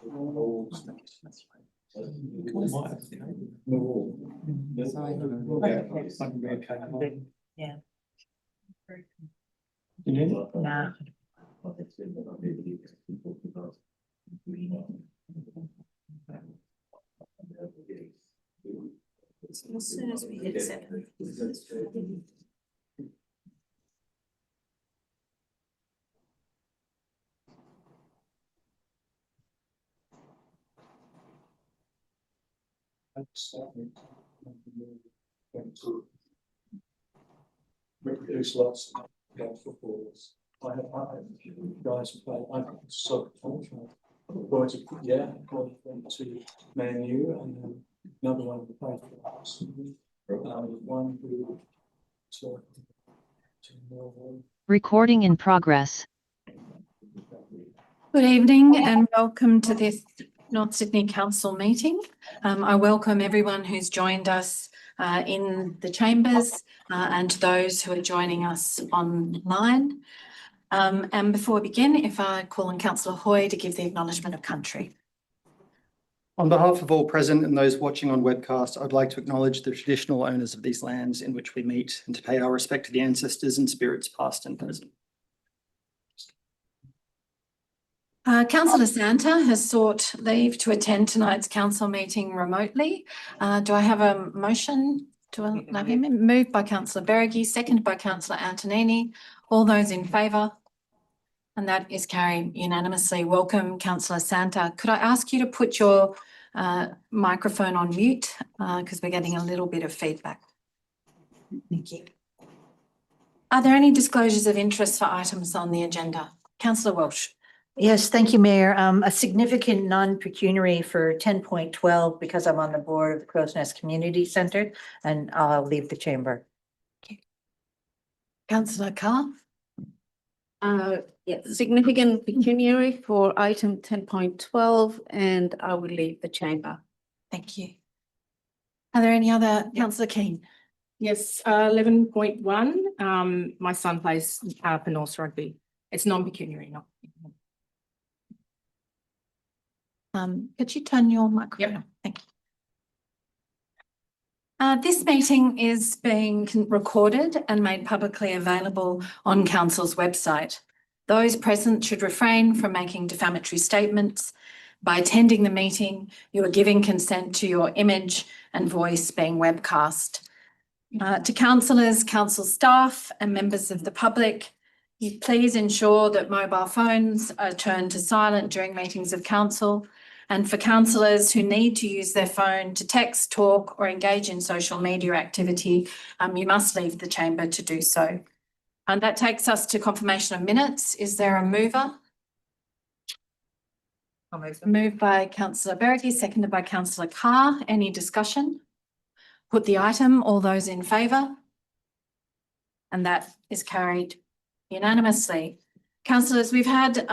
Yeah. You need it? Nah. As soon as we hit 7. There's lots of footballers. I have guys who play. I'm so fortunate. Going to to Man U, and then another one who played for us. One who to Recording in progress. Good evening and welcome to this North Sydney Council meeting. I welcome everyone who's joined us in the chambers and to those who are joining us online. And before we begin, if I call on Councillor Hoy to give the acknowledgement of country. On behalf of all present and those watching on webcast, I'd like to acknowledge the traditional owners of these lands in which we meet and to pay our respect to the ancestors and spirits past and present. Councillor Santa has sought leave to attend tonight's council meeting remotely. Do I have a motion to allow him in? Moved by Councillor Beregi, seconded by Councillor Antonini. All those in favour? And that is carried unanimously. Welcome, Councillor Santa. Could I ask you to put your microphone on mute because we're getting a little bit of feedback. Thank you. Are there any disclosures of interest for items on the agenda? Councillor Welsh. Yes, thank you, Mayor. A significant non-pecuniary for 10.12 because I'm on the board of the Crow's Nest Community Centre, and I'll leave the chamber. Okay. Councillor Carr. Yeah, significant pecuniary for item 10.12, and I will leave the chamber. Thank you. Are there any other? Councillor Keane. Yes, 11.1. My son plays for North Rugby. It's non-pecuniary, not. Could you turn your microphone on? Thank you. This meeting is being recorded and made publicly available on Council's website. Those present should refrain from making defamatory statements. By attending the meeting, you are giving consent to your image and voice being webcast. To councillors, council staff and members of the public, please ensure that mobile phones are turned to silent during meetings of council. And for councillors who need to use their phone to text, talk or engage in social media activity, you must leave the chamber to do so. And that takes us to confirmation of minutes. Is there a mover? I'll move them. Moved by Councillor Beregi, seconded by Councillor Carr. Any discussion? Put the item. All those in favour? And that is carried unanimously. Councillors, we've had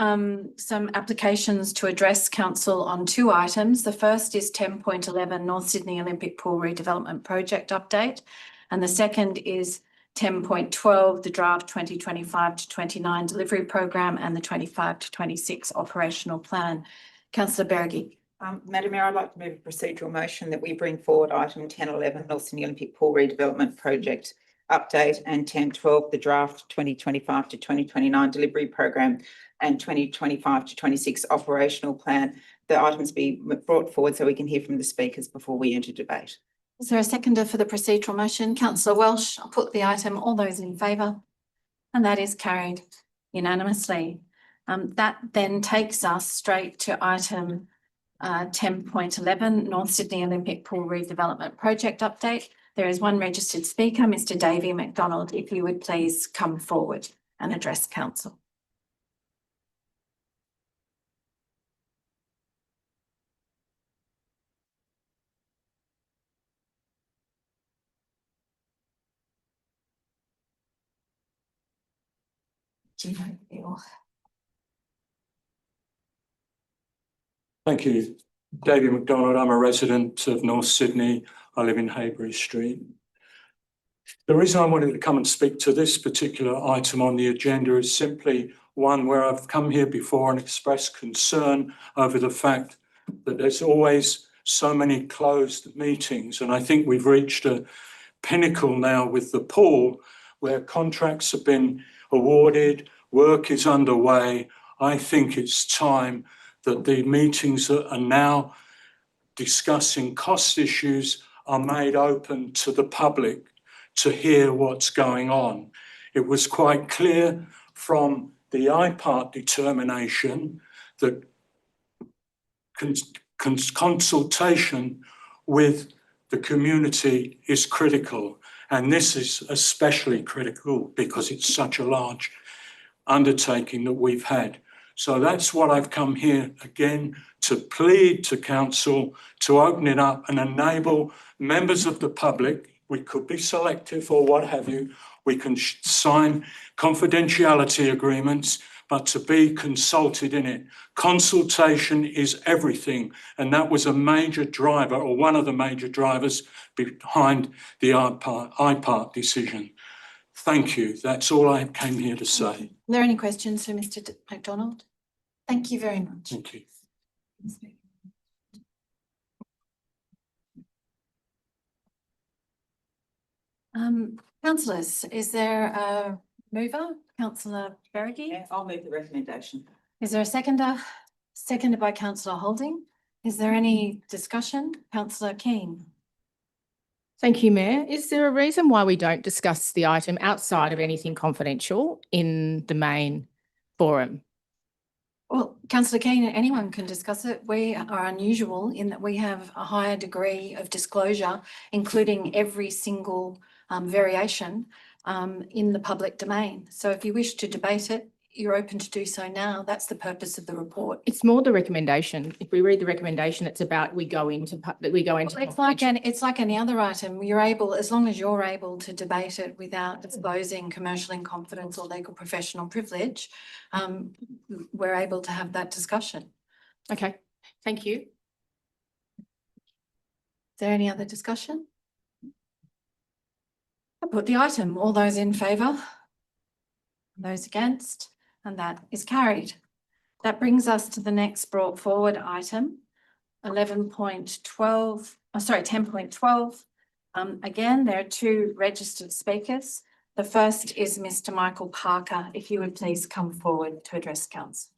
some applications to address council on 2 items. The first is 10.11 North Sydney Olympic Pool Redevelopment Project Update, and the second is 10.12, the draft 2025 to 29 delivery program and the 25 to 26 operational plan. Councillor Beregi. Madam Mayor, I'd like to move a procedural motion that we bring forward item 10.11 North Sydney Olympic Pool Redevelopment Project Update and 10.12 the draft 2025 to 2029 delivery program and 2025 to 26 operational plan. The items be brought forward so we can hear from the speakers before we enter debate. Is there a seconder for the procedural motion? Councillor Welsh. I'll put the item. All those in favour? And that is carried unanimously. That then takes us straight to item 10.11 North Sydney Olympic Pool Redevelopment Project Update. There is one registered speaker, Mr. Davey McDonald. If you would please come forward and address council. Thank you, David McDonald. I'm a resident of North Sydney. I live in Haybury Street. The reason I wanted to come and speak to this particular item on the agenda is simply one where I've come here before and expressed concern over the fact that there's always so many closed meetings. And I think we've reached a pinnacle now with the pool where contracts have been awarded, work is underway. I think it's time that the meetings that are now discussing cost issues are made open to the public to hear what's going on. It was quite clear from the IPART determination that consultation with the community is critical. And this is especially critical because it's such a large undertaking that we've had. So that's what I've come here again to plead to council to open it up and enable members of the public. We could be selective or what have you. We can sign confidentiality agreements, but to be consulted in it. Consultation is everything. And that was a major driver, or one of the major drivers behind the IPART decision. Thank you. That's all I came here to say. Are there any questions for Mr. MacDonald? Thank you very much. Thank you. Councillors, is there a mover? Councillor Berrigan? Yeah, I'll move the recommendation. Is there a seconder? Seconded by Councillor Holding. Is there any discussion? Councillor Keane? Thank you, Mayor. Is there a reason why we don't discuss the item outside of anything confidential in the main forum? Well, Councillor Keane, anyone can discuss it. We are unusual in that we have a higher degree of disclosure, including every single variation in the public domain. So if you wish to debate it, you're open to do so now. That's the purpose of the report. It's more the recommendation. If we read the recommendation, it's about we go into. It's like any other item. You're able, as long as you're able to debate it without disclosing commercial in confidence or legal professional privilege, we're able to have that discussion. Okay, thank you. Is there any other discussion? I put the item. All those in favour? Those against? And that is carried. That brings us to the next brought forward item, 10.12. Again, there are two registered speakers. The first is Mr. Michael Parker. If you would please come forward to address council.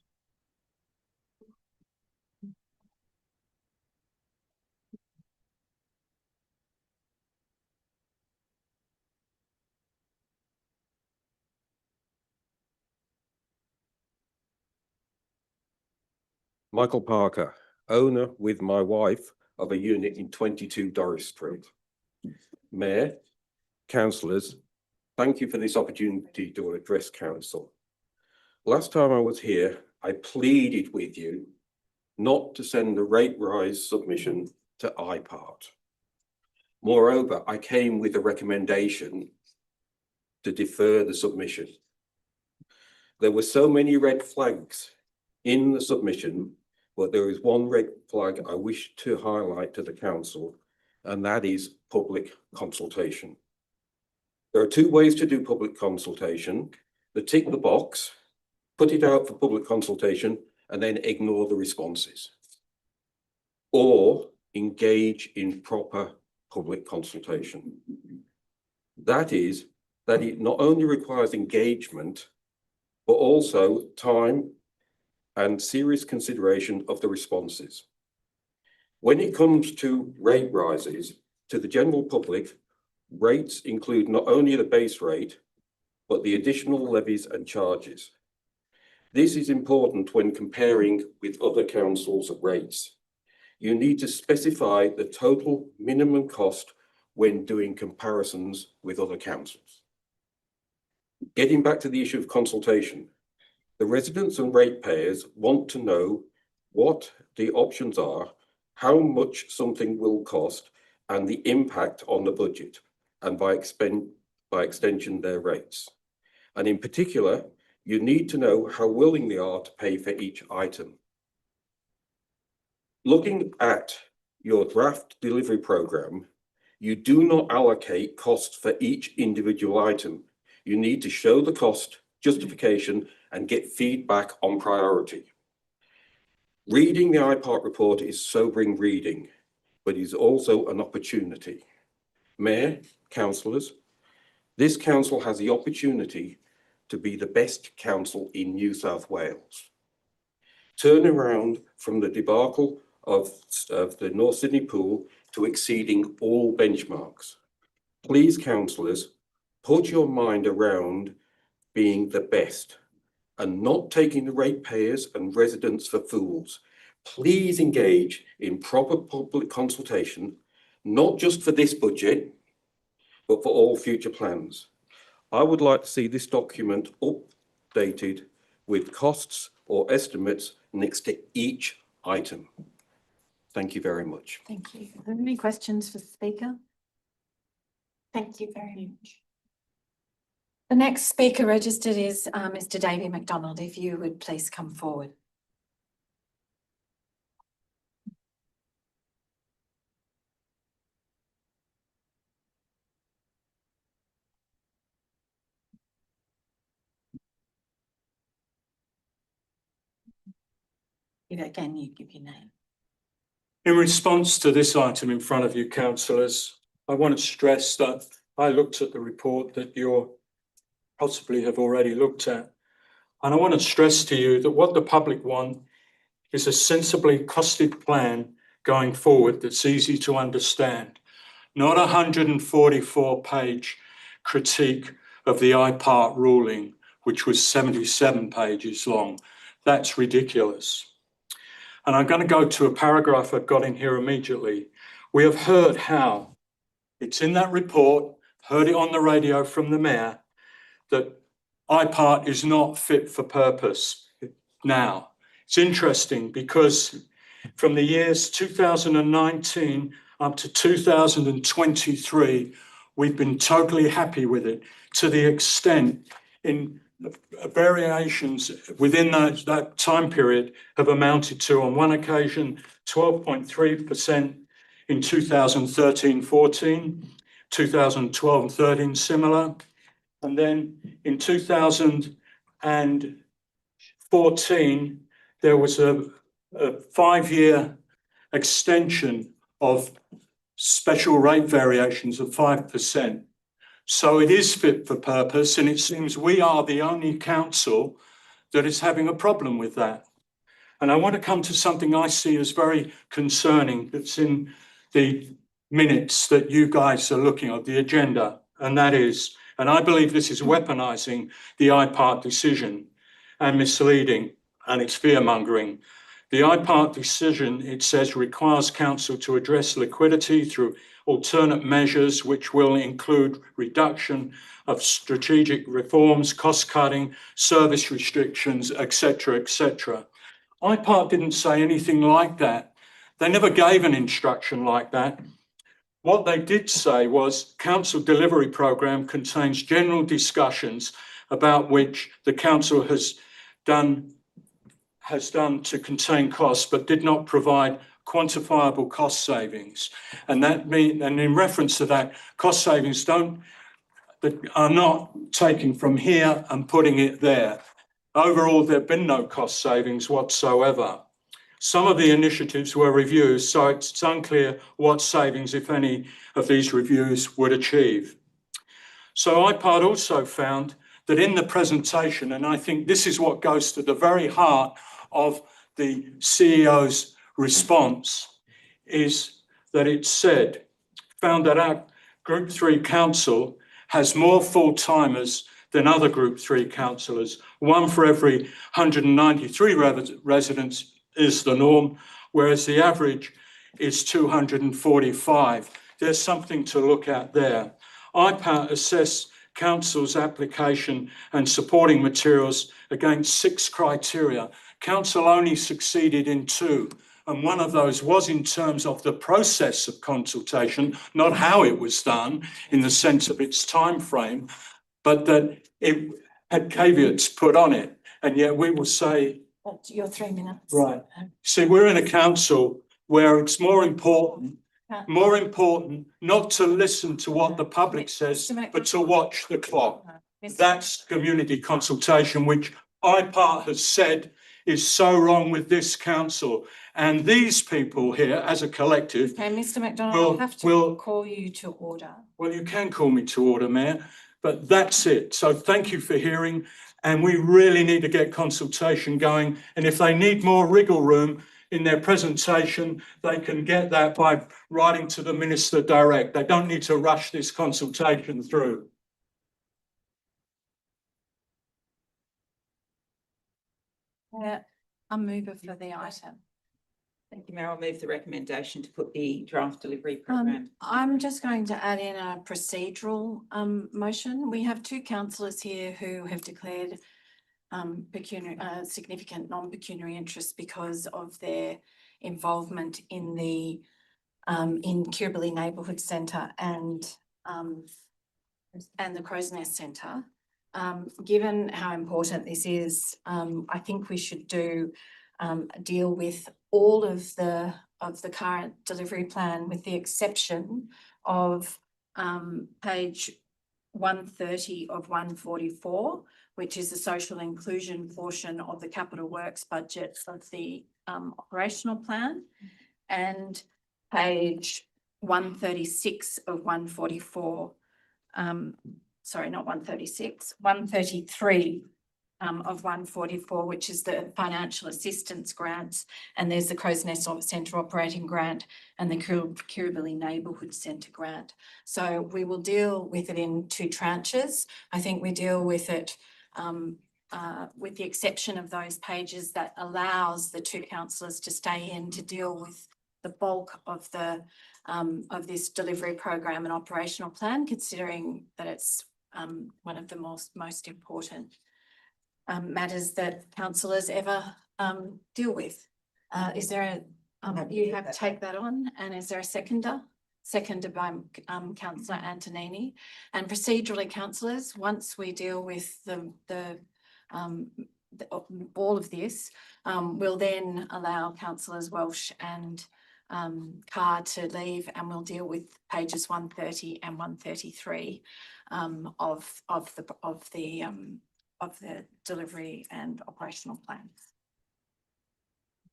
Michael Parker, owner with my wife of a unit in 22 Doris Street. Mayor, councillors, thank you for this opportunity to address council. Last time I was here, I pleaded with you not to send the rate rise submission to IPART. Moreover, I came with a recommendation to defer the submission. There were so many red flags in the submission, but there is one red flag I wish to highlight to the council, and that is public consultation. There are two ways to do public consultation: the tick the box, put it out for public consultation, and then ignore the responses, or engage in proper public consultation. That is, that it not only requires engagement, but also time and serious consideration of the responses. When it comes to rate rises, to the general public, rates include not only the base rate, but the additional levies and charges. This is important when comparing with other councils' rates. You need to specify the total minimum cost when doing comparisons with other councils. Getting back to the issue of consultation, the residents and ratepayers want to know what the options are, how much something will cost, and the impact on the budget, and by extension, their rates. And in particular, you need to know how willing they are to pay for each item. Looking at your draft delivery programme, you do not allocate costs for each individual item. You need to show the cost justification, and get feedback on priority. Reading the IPART report is sobering reading, but is also an opportunity. Mayor, councillors, this council has the opportunity to be the best council in New South Wales. Turn around from the debacle of the North Sydney pool to exceeding all benchmarks. Please, councillors, put your mind around being the best and not taking the ratepayers and residents for fools. Please engage in proper public consultation, not just for this budget, but for all future plans. I would like to see this document updated with costs or estimates next to each item. Thank you very much. Thank you. Are there any questions for the speaker? Thank you very much. The next speaker registered is Mr. Davey McDonald. If you would please come forward. Again, you give your name. In response to this item in front of you, councillors, I want to stress that I looked at the report that you possibly have already looked at. And I want to stress to you that what the public want is a sensibly costed plan going forward that's easy to understand, not a 144-page critique of the IPART ruling, which was 77 pages long. That's ridiculous. And I'm going to go to a paragraph I've got in here immediately. We have heard how, it's in that report, heard it on the radio from the mayor, that IPART is not fit for purpose now. It's interesting because from the years 2019 up to 2023, we've been totally happy with it, to the extent in variations within that time period have amounted to, on one occasion, 12.3% in 2013-14, 2012-13 similar, and then in 2014 there was a 5-year extension of special rate variations of 5%. So it is fit for purpose, and it seems we are the only council that is having a problem with that. And I want to come to something I see as very concerning that's in the minutes that you guys are looking at, the agenda, and that is, and I believe this is weaponising the IPART decision and misleading, and it's fear-mongering. The IPART decision, it says, requires council to address liquidity through alternate measures, which will include reduction of strategic reforms, cost cutting, service restrictions, etc., etc. IPART didn't say anything like that. They never gave an instruction like that. What they did say was council delivery program contains general discussions about which the council has done to contain costs, but did not provide quantifiable cost savings. And in reference to that, cost savings are not taken from here and putting it there. Overall, there have been no cost savings whatsoever. Some of the initiatives were reviews, so it's unclear what savings, if any, of these reviews would achieve. So IPART also found that in the presentation, and I think this is what goes to the very heart of the CEO's response, is that it found that our Group 3 council has more full-timers than other Group 3 councillors. One for every 193 residents is the norm, whereas the average is 245. There's something to look at there. IPART assessed council's application and supporting materials against 6 criteria. Council only succeeded in 2. And one of those was in terms of the process of consultation, not how it was done in the sense of its time frame, but that it had caveats put on it. And yet we will say, That's your 3 minutes. right. See, we're in a council where it's more important not to listen to what the public says, but to watch the clock. That's community consultation, which IPART has said is so wrong with this council. And these people here, as a collective, Okay, Mr McDonald, Will- I have to will- call you to order. well, you can call me to order, Mayor, but that's it. So thank you for hearing. And we really need to get consultation going. And if they need more wriggle room in their presentation, they can get that by writing to the Minister direct. They don't need to rush this consultation through. A mover for the item. Thank you, Mayor. I'll move the recommendation to put the draft delivery program. I'm just going to add in a procedural motion. We have two councillors here who have declared significant non-pecuniary interest because of their involvement in the Kirribilli Neighbourhood Centre and the Crow's Nest Centre. Given how important this is, I think we should deal with all of the current delivery plan, with the exception of page 130 of 144, which is the social inclusion portion of the capital works budget of the operational plan, and page 136 of 144. Sorry, not 136, 133 of 144, which is the financial assistance grants. And there's the Crow's Nest Centre operating grant and the Kirribilli Neighbourhood Centre grant. So we will deal with it in two tranches. I think we deal with it with the exception of those pages that allows the two councillors to stay in to deal with the bulk of this delivery program and operational plan, considering that it's one of the most important matters that councillors ever deal with. Is there you have to take that on, and is there a seconder? Seconded by councillor Antonini. And procedurally, councillors, once we deal with all of this, we'll then allow councillors Welsh and Carr to leave, and we'll deal with pages 130 and 133 of the delivery and operational plans.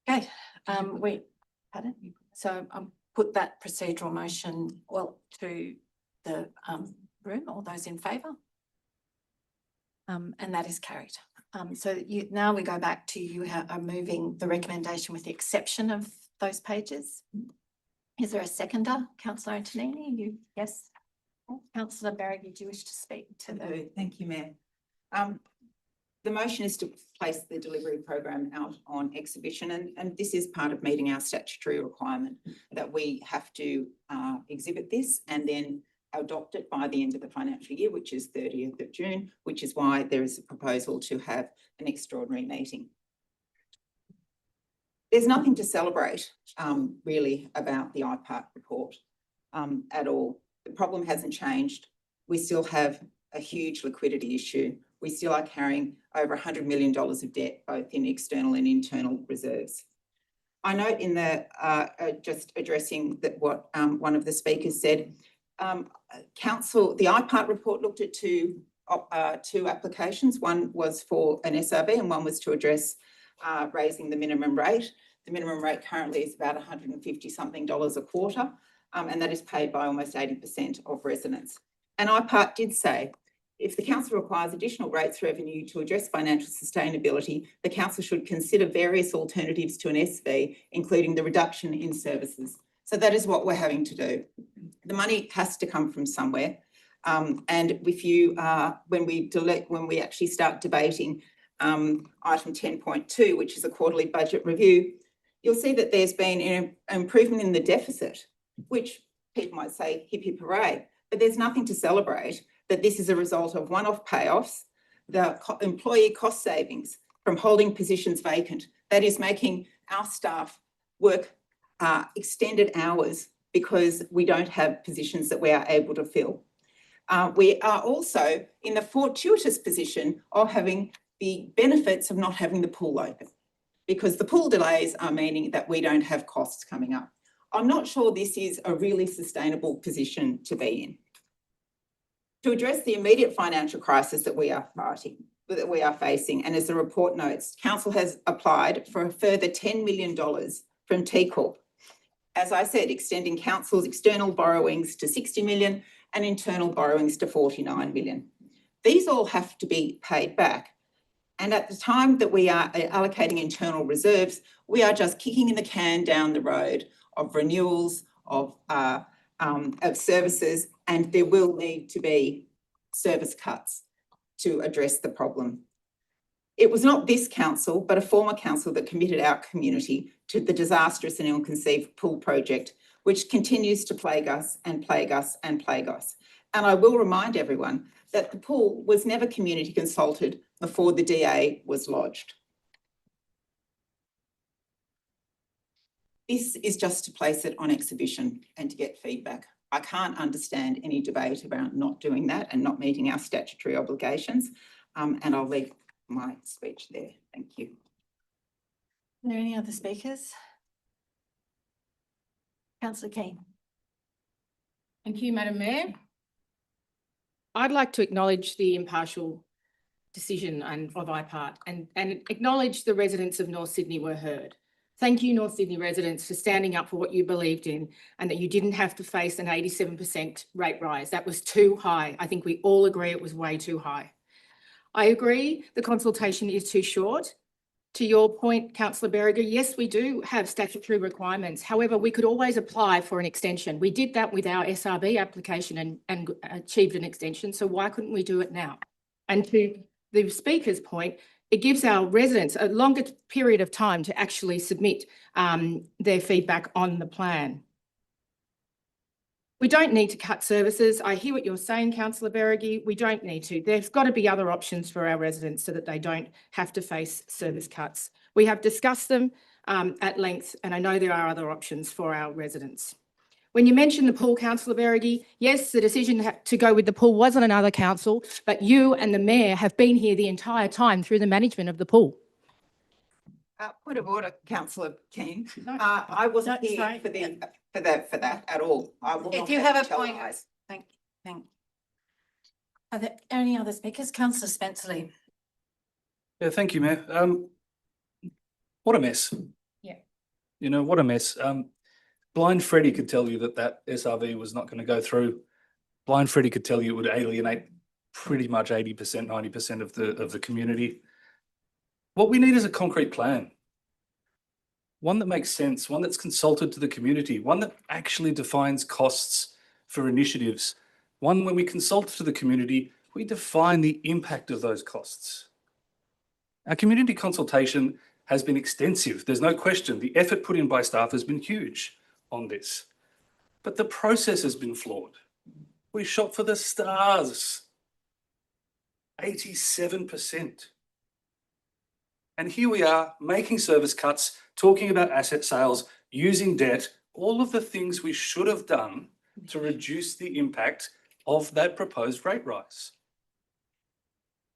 Okay, pardon? So put that procedural motion to the room. All those in favour? And that is carried. So now we go back to you are moving the recommendation with the exception of those pages. Is there a seconder? Councillor Antonini, yes. Councillor Berry, do you wish to speak to the? Thank you, Mayor. The motion is to place the delivery program out on exhibition, and this is part of meeting our statutory requirement that we have to exhibit this and then adopt it by the end of the financial year, which is 30th of June, which is why there is a proposal to have an extraordinary meeting. There's nothing to celebrate really about the IPART report at all. The problem hasn't changed. We still have a huge liquidity issue. We still are carrying over $100 million of debt, both in external and internal reserves. I note in the just addressing that what one of the speakers said, council, the IPART report looked at two applications. One was for an SRB and one was to address raising the minimum rate. The minimum rate currently is about $150 something a quarter, and that is paid by almost 80% of residents. And IPART did say, if the council requires additional rates revenue to address financial sustainability, the council should consider various alternatives to an SV, including the reduction in services. So that is what we're having to do. The money has to come from somewhere. And if you when we actually start debating item 10.2, which is a quarterly budget review, you'll see that there's been an improvement in the deficit, which people might say hip hip hooray, but there's nothing to celebrate. That this is a result of one-off payoffs, the employee cost savings from holding positions vacant. That is making our staff work extended hours because we don't have positions that we are able to fill. We are also in the fortuitous position of having the benefits of not having the pool open, because the pool delays are meaning that we don't have costs coming up. I'm not sure this is a really sustainable position to be in. To address the immediate financial crisis that we are facing, and as the report notes, council has applied for a further $10 million from T Corp. As I said, extending council's external borrowings to 60 million and internal borrowings to 49 million. These all have to be paid back. And at the time that we are allocating internal reserves, we are just kicking the can down the road of renewals, of services, and there will need to be service cuts to address the problem. It was not this council, but a former council that committed our community to the disastrous and ill-conceived pool project, which continues to plague us and plague us and plague us. And I will remind everyone that the pool was never community consulted before the DA was lodged. This is just to place it on exhibition and to get feedback. I can't understand any debate about not doing that and not meeting our statutory obligations. And I'll leave my speech there. Thank you. Are there any other speakers? Councillor Keane. Thank you, Madam Mayor. I'd like to acknowledge the impartial decision of IPART and acknowledge the residents of North Sydney were heard. Thank you, North Sydney residents, for standing up for what you believed in and that you didn't have to face an 87% rate rise. That was too high. I think we all agree it was way too high. I agree the consultation is too short. To your point, Councillor Berrigan, yes, we do have statutory requirements. However, we could always apply for an extension. We did that with our SRB application and achieved an extension. So why couldn't we do it now? And to the Speaker's point, it gives our residents a longer period of time to actually submit their feedback on the plan. We don't need to cut services. I hear what you're saying, Councillor Berrigan. We don't need to. There's got to be other options for our residents so that they don't have to face service cuts. We have discussed them at length, and I know there are other options for our residents. When you mentioned the pool, Councillor Berrigan, yes, the decision to go with the pool was on another council, but you and the Mayor have been here the entire time through the management of the pool. Point of order, Councillor Keane. No. I wasn't No, here sorry. for that at all. I will If not you have have it a point, televised. thank you. Are there any other speakers? Councillor Spenceley. Yeah, thank you, Mayor. What a mess. Yeah. You know, what a mess. Blind Freddie could tell you that SRV was not going to go through. Blind Freddie could tell you it would alienate pretty much 80%, 90% of the community. What we need is a concrete plan. One that makes sense, one that's consulted to the community, one that actually defines costs for initiatives, one when we consult to the community, we define the impact of those costs. Our community consultation has been extensive. There's no question. The effort put in by staff has been huge on this, but the process has been flawed. We shot for the stars, 87%. And here we are making service cuts, talking about asset sales, using debt, all of the things we should have done to reduce the impact of that proposed rate rise.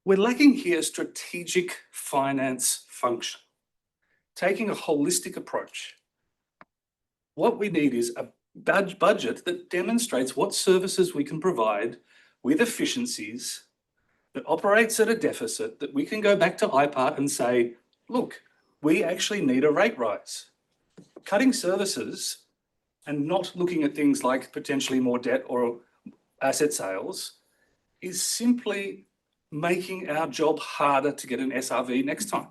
We're lacking here strategic finance function, taking a holistic approach. What we need is a budget that demonstrates what services we can provide with efficiencies, that operates at a deficit, that we can go back to IPART and say, look, we actually need a rate rise. Cutting services and not looking at things like potentially more debt or asset sales is simply making our job harder to get an SRV next time.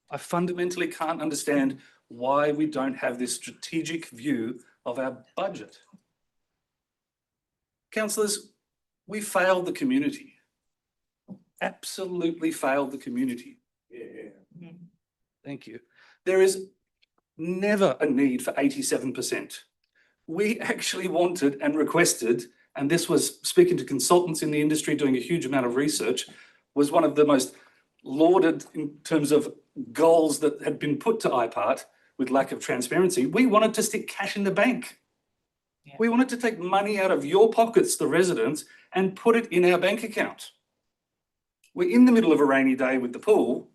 I fundamentally can't understand why we don't have this strategic view of our budget. Councillors, we failed the community. Absolutely failed the community. Yeah. Thank you. There is never a need for 87%. We actually wanted and requested, and this was speaking to consultants in the industry, doing a huge amount of research, was one of the most lauded in terms of goals that had been put to IPART with lack of transparency. We wanted to stick cash in the bank. Yeah. We wanted to take money out of your pockets, the residents, and put it in our bank account. We're in the middle of a rainy day with the pool,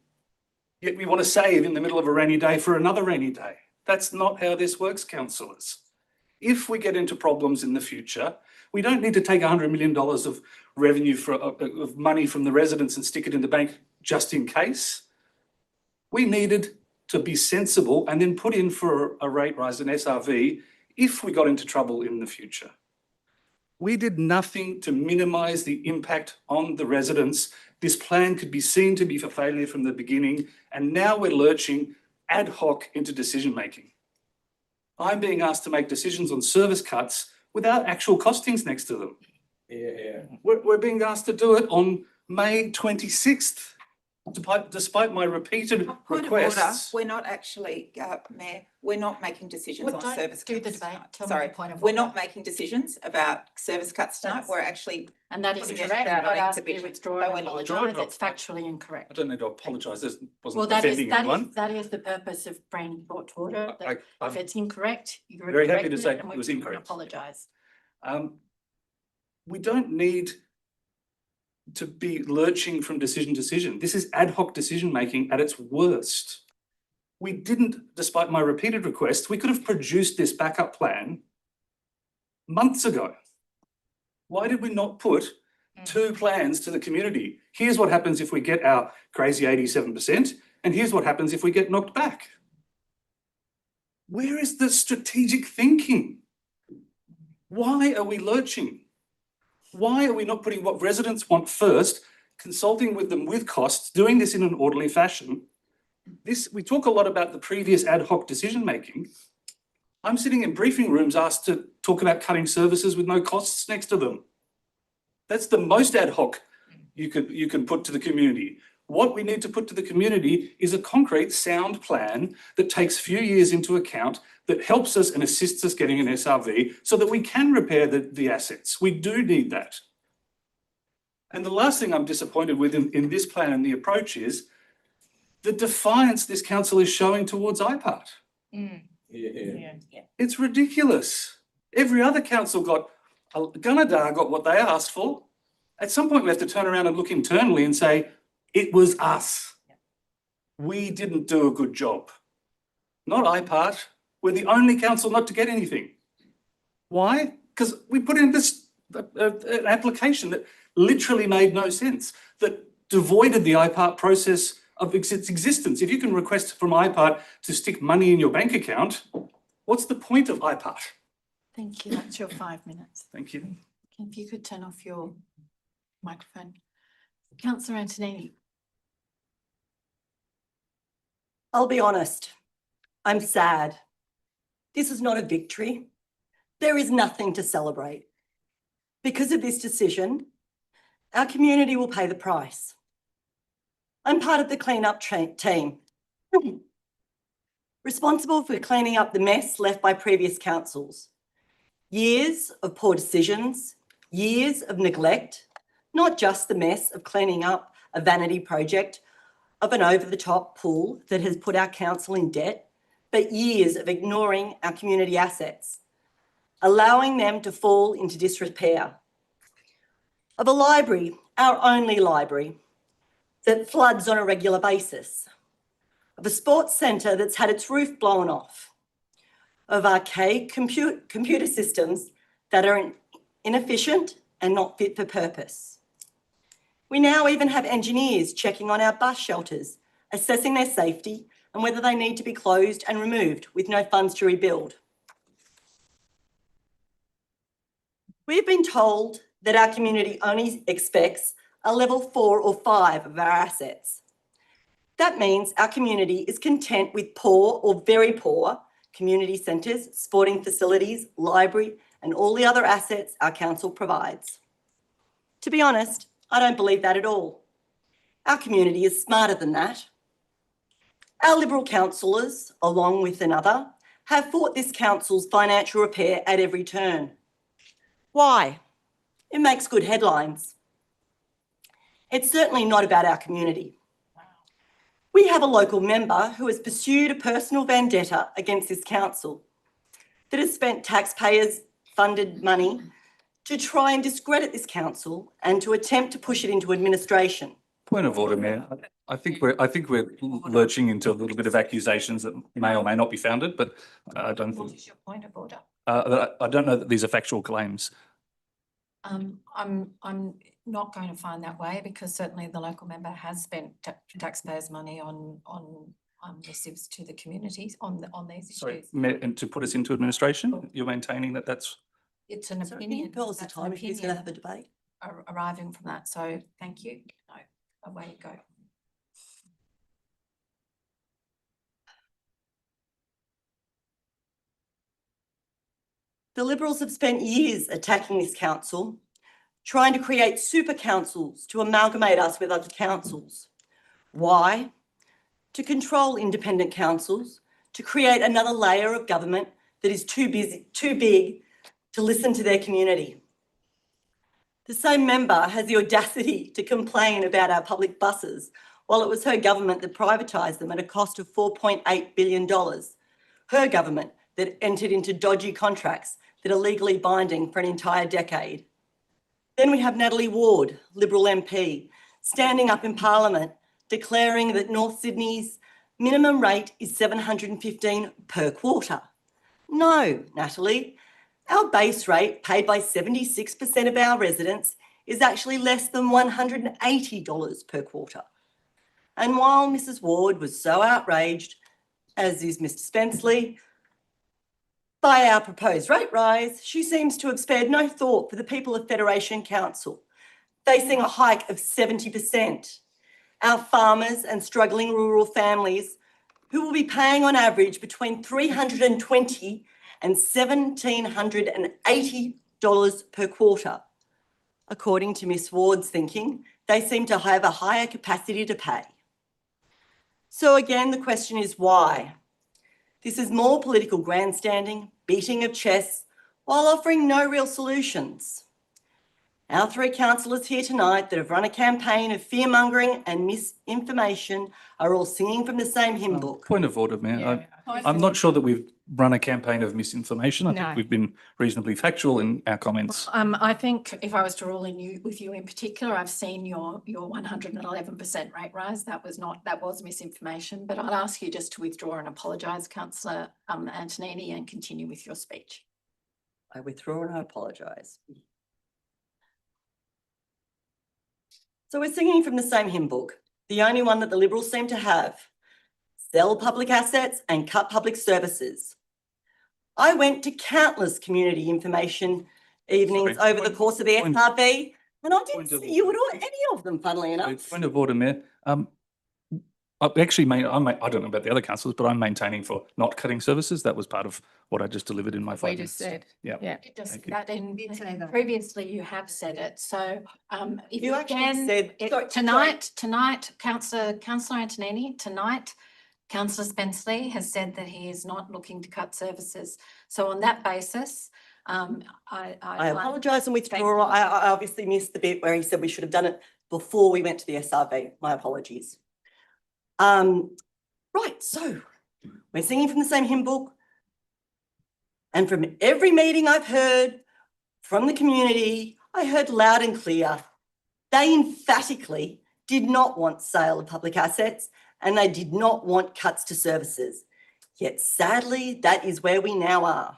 yet we want to save in the middle of a rainy day for another rainy day. That's not how this works, councillors. if we get into problems in the future, we don't need to take $100 million of revenue of money from the residents and stick it in the bank just in case. We needed to be sensible and then put in for a rate rise in SRV if we got into trouble in the future. We did nothing to minimise the impact on the residents. This plan could be seen to be a failure from the beginning, and now we're lurching ad hoc into decision making. I'm being asked to make decisions on service cuts without actual costings next to them. We're being asked to do it on May 26th, despite my repeated Point of order, requests. we're not actually, Mayor, we're not making decisions Well, on don't service do the cuts debate. tonight. Tell me Sorry, the point of we're order. not making decisions about service cuts tonight. That's- We're actually, And that is Putting it correct. down I on ask you exhibition. to withdraw Oh, and we're not apologise. withdrawing. It's factually I incorrect. don't need to apologise. This Well, wasn't that is, offending that anyone. is, that is the purpose of bringing brought to order. that If I'm it's incorrect, you're very happy to corrected say and it we was can incorrect. apologise. We don't need to be lurching from decision to decision. This is ad hoc decision making at its worst. We didn't, despite my repeated requests, we could have produced this backup plan months ago. Why did we not put two plans to the community? Here's what happens if we get our crazy 87%, and here's what happens if we get knocked back. Where is the strategic thinking? Why are we lurching? Why are we not putting what residents want first, consulting with them with costs, doing this in an orderly fashion? We talk a lot about the previous ad hoc decision making. I'm sitting in briefing rooms asked to talk about cutting services with no costs next to them. That's the most ad hoc you can put to the community. What we need to put to the community is a concrete, sound plan that takes a few years into account, that helps us and assists us getting an SRV so that we can repair the assets. We do need that. And the last thing I'm disappointed with in this plan and the approach is the defiance this council is showing towards IPART. It's ridiculous. Every other council Gunnedah got what they asked for. At some point, we have to turn around and look internally and say, it was us. We didn't do a good job. Not IPART. We're the only council not to get anything. Why? Because we put in this an application that literally made no sense, that devoided the IPART process of its existence. If you can request from IPART to stick money in your bank account, what's the point of IPART? Thank you. That's your 5 minutes. Thank you. If you could turn off your microphone. Councillor Antonini. I'll be honest, I'm sad. This is not a victory. There is nothing to celebrate. Because of this decision, our community will pay the price. I'm part of the clean-up team, responsible for cleaning up the mess left by previous councils. Years of poor decisions, years of neglect, not just the mess of cleaning up a vanity project of an over-the-top pool that has put our council in debt, but years of ignoring our community assets, allowing them to fall into disrepair. Of a library, our only library, that floods on a regular basis. Of a sports centre that's had its roof blown off. Of archaic computer systems that are inefficient and not fit for purpose. We now even have engineers checking on our bus shelters, assessing their safety and whether they need to be closed and removed with no funds to rebuild. We've been told that our community only expects a level 4 or 5 of our assets. That means our community is content with poor or very poor community centres, sporting facilities, library, and all the other assets our council provides. To be honest, I don't believe that at all. Our community is smarter than that. Our Liberal councillors, along with another, have fought this council's financial repair at every turn. Why? It makes good headlines. It's certainly not about our community. We have a local member who has pursued a personal vendetta against this council that has spent taxpayers' funded money to try and discredit this council and to attempt to push it into administration. Point of order, Mayor. I think we're lurching into a little bit of accusations that may or may not be founded, but I don't What think. is your point of order? I don't know that these are factual claims. I'm not going to find that way because certainly the local member has spent taxpayers' money on missives to the communities on these Sorry, issues. and to put us into administration, you're maintaining that that's, It's an So can you opinion. tell us the That's an time if he's going to have a opinion debate? arriving from that. So thank you. No, away you go. The Liberals have spent years attacking this council, trying to create super councils to amalgamate us with other councils. Why? To control independent councils, to create another layer of government that is too big to listen to their community. The same member has the audacity to complain about our public buses while it was her government that privatised them at a cost of $4.8 billion. Her government that entered into dodgy contracts that are legally binding for an entire decade. Then we have Natalie Ward, Liberal MP, standing up in Parliament declaring that North Sydney's minimum rate is $715 per quarter. No, Natalie, our base rate paid by 76% of our residents is actually less than $180 per quarter. And while Mrs. Ward was so outraged, as is Mr. Spenceley, by our proposed rate rise, she seems to have spared no thought for the people of Federation Council, facing a hike of 70%. Our farmers and struggling rural families who will be paying on average between $320 and $1,780 per quarter. According to Miss Ward's thinking, they seem to have a higher capacity to pay. So again, the question is why? This is more political grandstanding, beating of chess, while offering no real solutions. Our three councillors here tonight that have run a campaign of fear-mongering and misinformation are all singing from the same hymn book. point of order, Mayor. Yeah. I'm not sure that we've run a campaign of misinformation. I No. think we've been reasonably factual in our comments. I think if I was to rule with you in particular, I've seen your 111% rate rise. That was misinformation, but I'll ask you just to withdraw and apologise, Councillor Antonini, and continue with your speech. I withdraw and I apologise. So we're singing from the same hymn book, the only one that the Liberals seem to have. Sell public assets and cut public services. I went to countless community information evenings Sorry. over the course of the Point- SRB, and I didn't point of see you at all, any of them, funnily enough. Point of order, Mayor. I don't know about the other councillors, but I'm maintaining for not cutting services. That was part of what I just delivered in my 5 We minutes. just said. Yeah. Yeah. It does Thank you. that in Did say that. previously you have said it. So if You actually again, said- sorry, tonight, Councillor Antonini, tonight, Councillor Spenceley has said that he is not looking to cut services. So on that basis, I apologise and withdraw. I obviously missed the bit where he said we should have done it before we went to the SRB. My apologies. Right, so we're singing from the same hymn book. And from every meeting I've heard from the community, I heard loud and clear, they emphatically did not want sale of public assets and they did not want cuts to services. Yet sadly, that is where we now are.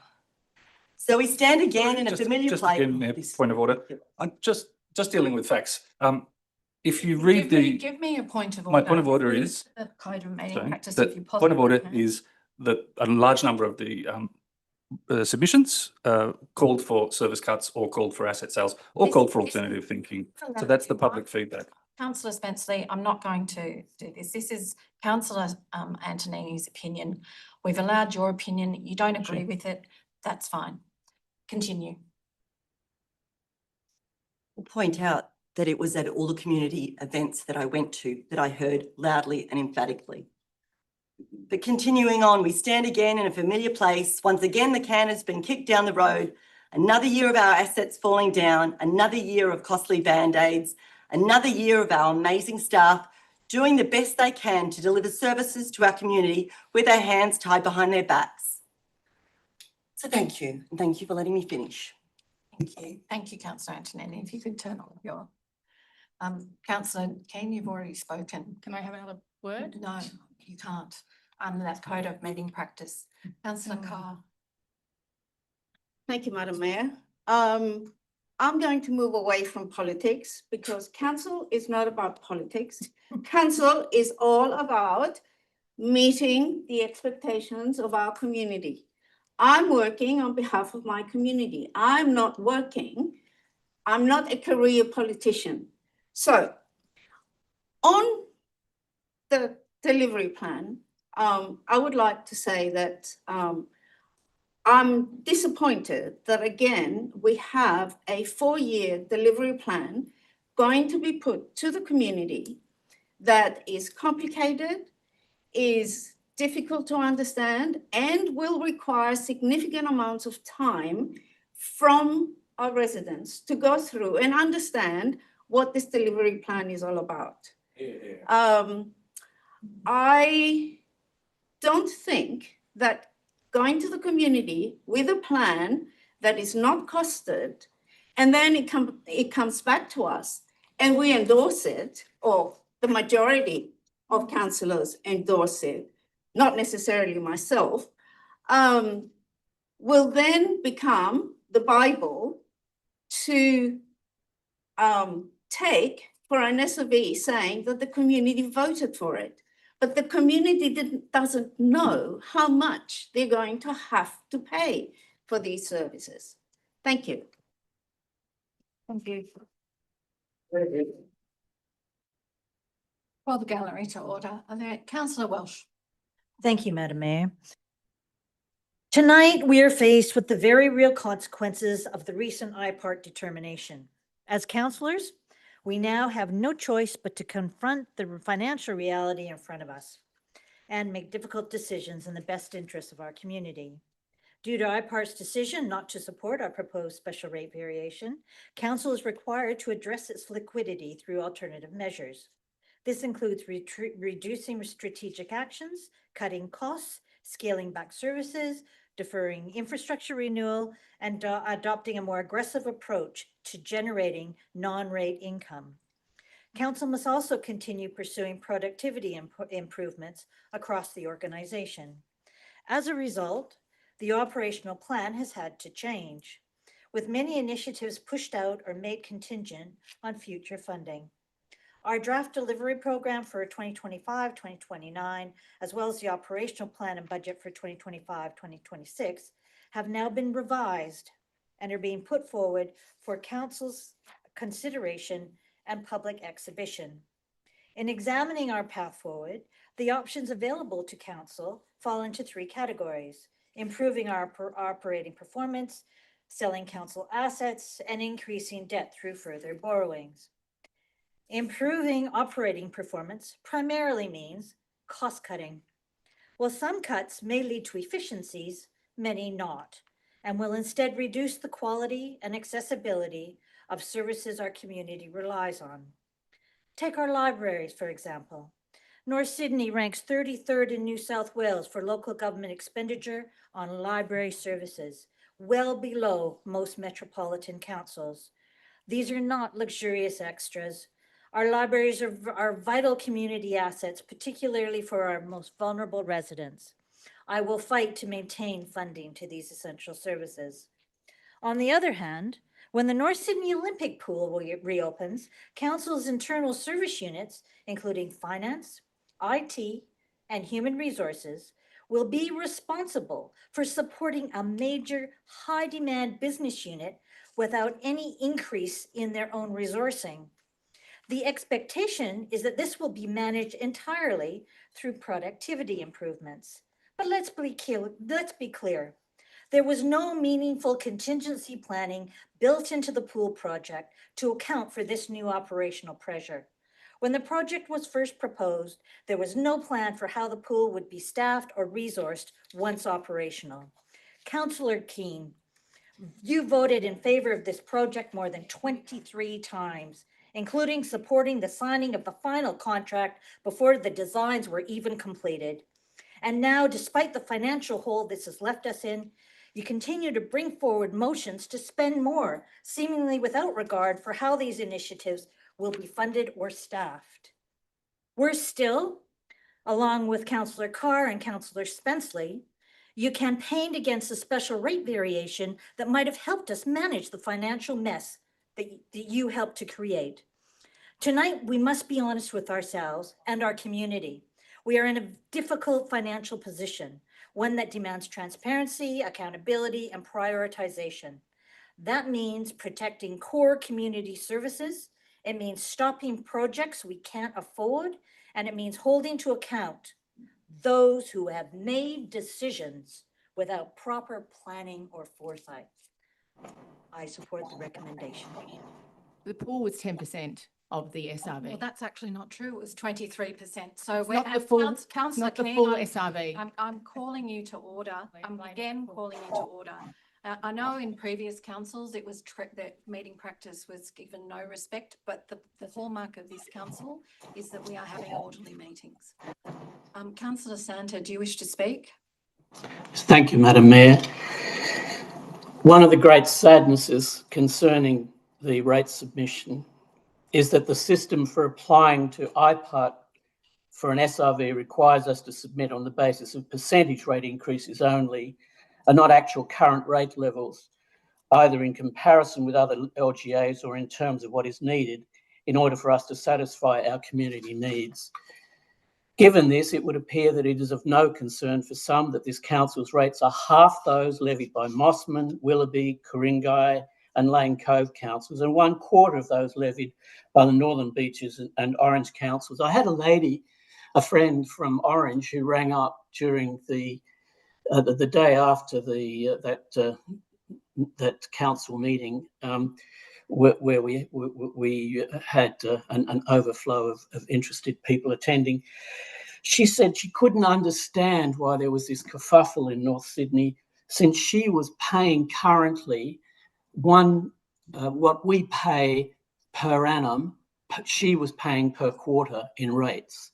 So we stand again in a familiar Just place. again, Mayor, point of order. I'm just dealing with facts. If you read the, Give me a point of order. my point of order is, The code of meeting sorry, practice, the if you point of order possibly can. is that a large number of the submissions called for service cuts or called for asset sales or This- called for this- alternative thinking. So that's the public feedback. Councillor Spenceley, I'm not going to do this. This is Councillor Antonini's opinion. We've allowed your opinion. You don't agree Sure. with it. That's fine. Continue. I'll point out that it was at all the community events that I went to that I heard loudly and emphatically. But continuing on, we stand again in a familiar place. Once again, the can has been kicked down the road. Another year of our assets falling down, another year of costly band-aids, another year of our amazing staff doing the best they can to deliver services to our community with their hands tied behind their backs. So thank you, and thank you for letting me finish. Thank you. Thank you, Councillor Antonini. If you could turn on your Councillor Keane, you've already spoken. Can I have another word? No, you can't. Under that code of meeting practice. Councillor Carr. Thank you, Madam Mayor. I'm going to move away from politics because council is not about politics. Council is all about meeting the expectations of our community. I'm working on behalf of my community. I'm not a career politician. So on the delivery plan, I would like to say that I'm disappointed that again, we have a 4-year delivery plan going to be put to the community that is complicated, is difficult to understand, and will require significant amounts of time from our residents to go through and understand what this delivery plan is all about. I don't think that going to the community with a plan that is not costed, and then it comes back to us and we endorse it, or the majority of councillors endorse it, not necessarily myself, will then become the Bible to take for an SOV saying that the community voted for it. But the community doesn't know how much they're going to have to pay for these services. Thank you. Thank you. Call the gallery to order. Are there, Councillor Welsh? Thank you, Madam Mayor. Tonight, we are faced with the very real consequences of the recent IPART determination. As councillors, we now have no choice but to confront the financial reality in front of us and make difficult decisions in the best interest of our community. Due to IPART's decision not to support our proposed special rate variation, council is required to address its liquidity through alternative measures. This includes reducing strategic actions, cutting costs, scaling back services, deferring infrastructure renewal, and adopting a more aggressive approach to generating non-rate income. Council must also continue pursuing productivity improvements across the organization. As a result, the operational plan has had to change, with many initiatives pushed out or made contingent on future funding. Our draft delivery program for 2025-2029, as well as the operational plan and budget for 2025-2026, have now been revised and are being put forward for council's consideration and public exhibition. In examining our path forward, the options available to council fall into 3 categories: improving our operating performance, selling council assets, and increasing debt through further borrowings. Improving operating performance primarily means cost cutting. While some cuts may lead to efficiencies, many not, and will instead reduce the quality and accessibility of services our community relies on. Take our libraries, for example. North Sydney ranks 33rd in New South Wales for local government expenditure on library services, well below most metropolitan councils. These are not luxurious extras. Our libraries are vital community assets, particularly for our most vulnerable residents. I will fight to maintain funding to these essential services. On the other hand, when the North Sydney Olympic Pool reopens, council's internal service units, including finance, IT, and human resources, will be responsible for supporting a major high-demand business unit without any increase in their own resourcing. The expectation is that this will be managed entirely through productivity improvements. But let's be clear. There was no meaningful contingency planning built into the pool project to account for this new operational pressure. When the project was first proposed, there was no plan for how the pool would be staffed or resourced once operational. Councillor Keane, you voted in favor of this project more than 23 times, including supporting the signing of the final contract before the designs were even completed. And now, despite the financial hole this has left us in, you continue to bring forward motions to spend more, seemingly without regard for how these initiatives will be funded or staffed. Worse still, along with Councillor Carr and Councillor Spenceley, You campaigned against a special rate variation that might have helped us manage the financial mess that you helped to create. Tonight, we must be honest with ourselves and our community. We are in a difficult financial position, one that demands transparency, accountability, and prioritization. That means protecting core community services. It means stopping projects we can't afford, and it means holding to account those who have made decisions without proper planning or foresight. I support the recommendation. The pool was 10% of the Well, SRV. that's actually not true. It was 23%. So It's we're, not the full, it's Councillor not the Keane, full I'm- SRV. I'm calling you to order. I'm again calling you to order. I know in previous councils, it was that meeting practice was given no respect, but the hallmark of this council is that we are having orderly meetings. Councillor Santa, do you wish to speak? Thank you, Madam Mayor. One of the great sadnesses concerning the rate submission is that the system for applying to IPART for an SRV requires us to submit on the basis of percentage rate increases only, and not actual current rate levels, either in comparison with other LGAs or in terms of what is needed in order for us to satisfy our community needs. Given this, it would appear that it is of no concern for some that this council's rates are half those levied by Mossman, Willoughby, Ku-ring-gai and Lane Cove councils, and 1/4 of those levied by the Northern Beaches and Orange councils. I had a friend from Orange who rang up during the day after that council meeting, where we had an overflow of interested people attending. She said she couldn't understand why there was this kerfuffle in North Sydney, since she was paying currently what we pay per annum, she was paying per quarter in rates.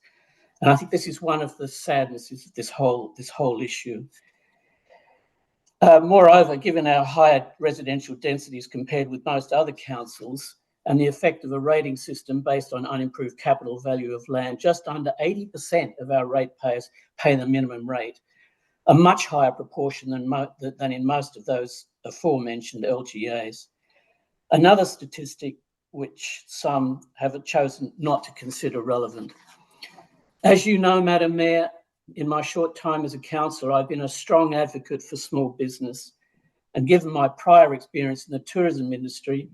And I think this is one of the sadnesses of this whole issue. Moreover, given our higher residential densities compared with most other councils and the effect of a rating system based on unimproved capital value of land, just under 80% of our ratepayers pay the minimum rate, a much higher proportion than in most of those aforementioned LGAs. Another statistic which some have chosen not to consider relevant. As you know, Madam Mayor, in my short time as a councillor, I've been a strong advocate for small business. And given my prior experience in the tourism industry,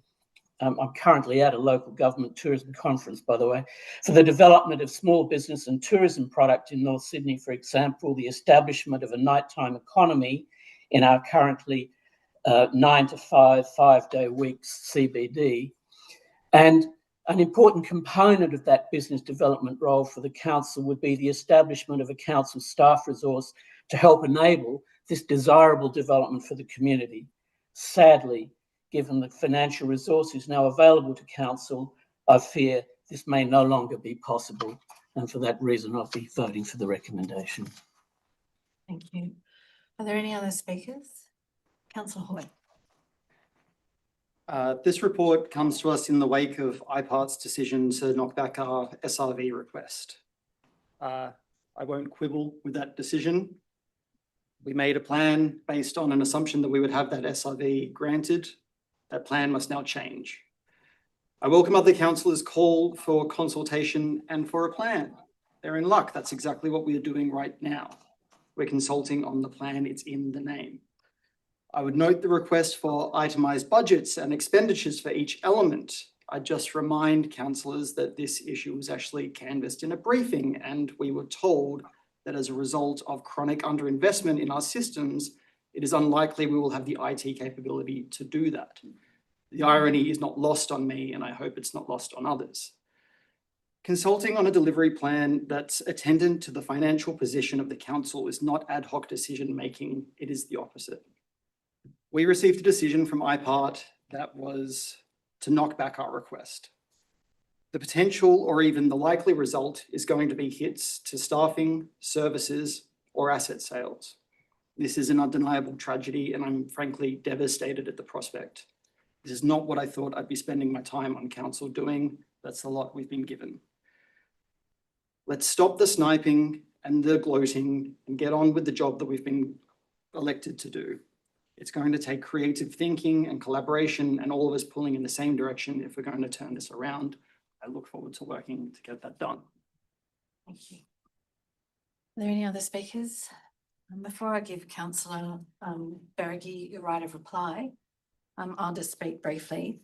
I'm currently at a local government tourism conference, by the way, for the development of small business and tourism product in North Sydney, for example, the establishment of a nighttime economy in our currently 9 to 5, 5-day weeks CBD. And an important component of that business development role for the council would be the establishment of a council staff resource to help enable this desirable development for the community. Sadly, given the financial resources now available to council, I fear this may no longer be possible. And for that reason, I'll be voting for the recommendation. Thank you. Are there any other speakers? Councillor Hoy. This report comes to us in the wake of IPART's decision to knock back our SRV request. I won't quibble with that decision. We made a plan based on an assumption that we would have that SRV granted. That plan must now change. I welcome other councillors' call for consultation and for a plan. They're in luck. That's exactly what we are doing right now. We're consulting on the plan. It's in the name. I would note the request for itemised budgets and expenditures for each element. I just remind councillors that this issue was actually canvassed in a briefing, and we were told that as a result of chronic underinvestment in our systems, it is unlikely we will have the IT capability to do that. The irony is not lost on me, and I hope it's not lost on others. Consulting on a delivery plan that's attendant to the financial position of the council is not ad hoc decision-making, it is the opposite. We received a decision from IPART that was to knock back our request. The potential or even the likely result is going to be hits to staffing, services, or asset sales. This is an undeniable tragedy, and I'm frankly devastated at the prospect. This is not what I thought I'd be spending my time on council doing. That's the lot we've been given. Let's stop the sniping and the gloating and get on with the job that we've been elected to do. It's going to take creative thinking and collaboration and all of us pulling in the same direction if we're going to turn this around. I look forward to working to get that done. Thank you. Are there any other speakers? Before I give councillor Beregi your right of reply, I'll just speak briefly.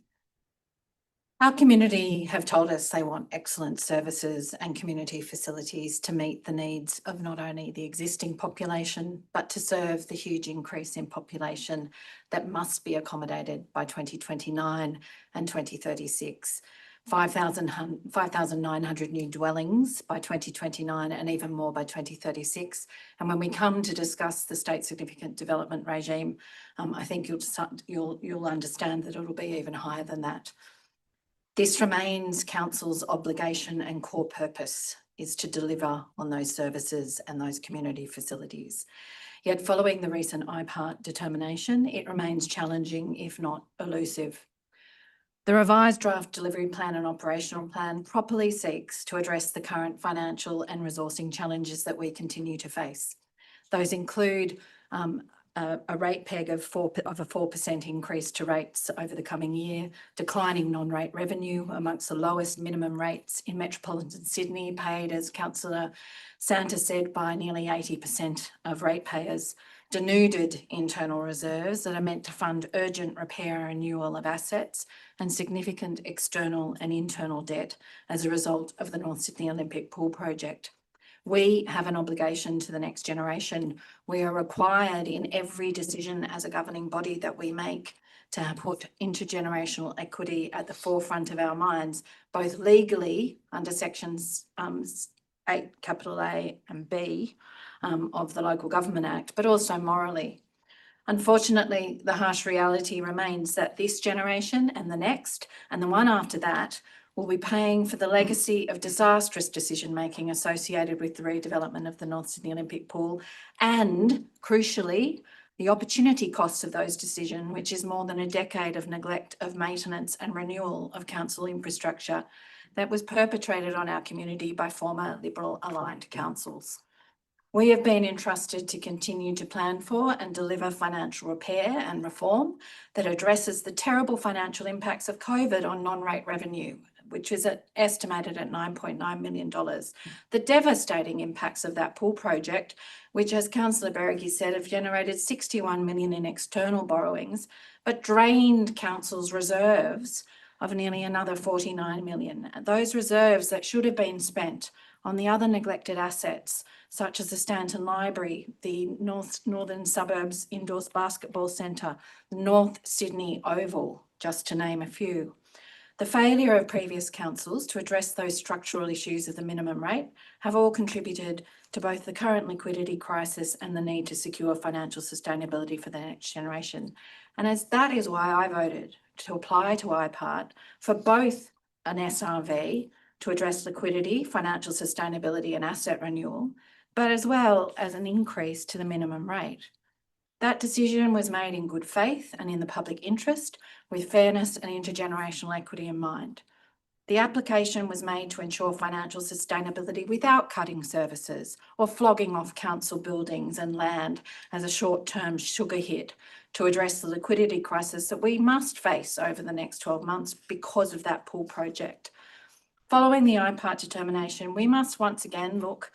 Our community have told us they want excellent services and community facilities to meet the needs of not only the existing population, but to serve the huge increase in population that must be accommodated by 2029 and 2036. 5,900 new dwellings by 2029 and even more by 2036. And when we come to discuss the state significant development regime, I think you'll understand that it'll be even higher than that. This remains council's obligation and core purpose is to deliver on those services and those community facilities. Yet following the recent IPART determination, it remains challenging, if not elusive. The revised draft delivery plan and operational plan properly seeks to address the current financial and resourcing challenges that we continue to face. Those include a rate peg of a 4% increase to rates over the coming year, declining non-rate revenue amongst the lowest minimum rates in metropolitan Sydney, paid, as Councillor Santa said, by nearly 80% of ratepayers, denuded internal reserves that are meant to fund urgent repair and renewal of assets, and significant external and internal debt as a result of the North Sydney Olympic Pool project. We have an obligation to the next generation. We are required in every decision as a governing body that we make to put intergenerational equity at the forefront of our minds, both legally under sections 8, capital A and B of the Local Government Act, but also morally. Unfortunately, the harsh reality remains that this generation and the next and the one after that will be paying for the legacy of disastrous decision-making associated with the redevelopment of the North Sydney Olympic Pool and, crucially, the opportunity costs of those decisions, which is more than a decade of neglect of maintenance and renewal of council infrastructure that was perpetrated on our community by former Liberal-aligned councils. We have been entrusted to continue to plan for and deliver financial repair and reform that addresses the terrible financial impacts of COVID on non-rate revenue, which is estimated at $9.9 million. The devastating impacts of that pool project, which, as Councillor Beregi said, have generated $61 million in external borrowings, but drained council's reserves of nearly another $49 million. Those reserves that should have been spent on the other neglected assets, such as the Stanton Library, the Northern Suburbs Indoors Basketball Centre, the North Sydney Oval, just to name a few. The failure of previous councils to address those structural issues of the minimum rate have all contributed to both the current liquidity crisis and the need to secure financial sustainability for the next generation. And as that is why I voted to apply to IPART for both an SRV to address liquidity, financial sustainability and asset renewal, but as well as an increase to the minimum rate. That decision was made in good faith and in the public interest, with fairness and intergenerational equity in mind. The application was made to ensure financial sustainability without cutting services or flogging off council buildings and land as a short-term sugar hit to address the liquidity crisis that we must face over the next 12 months because of that pool project. Following the IPART determination, we must once again look,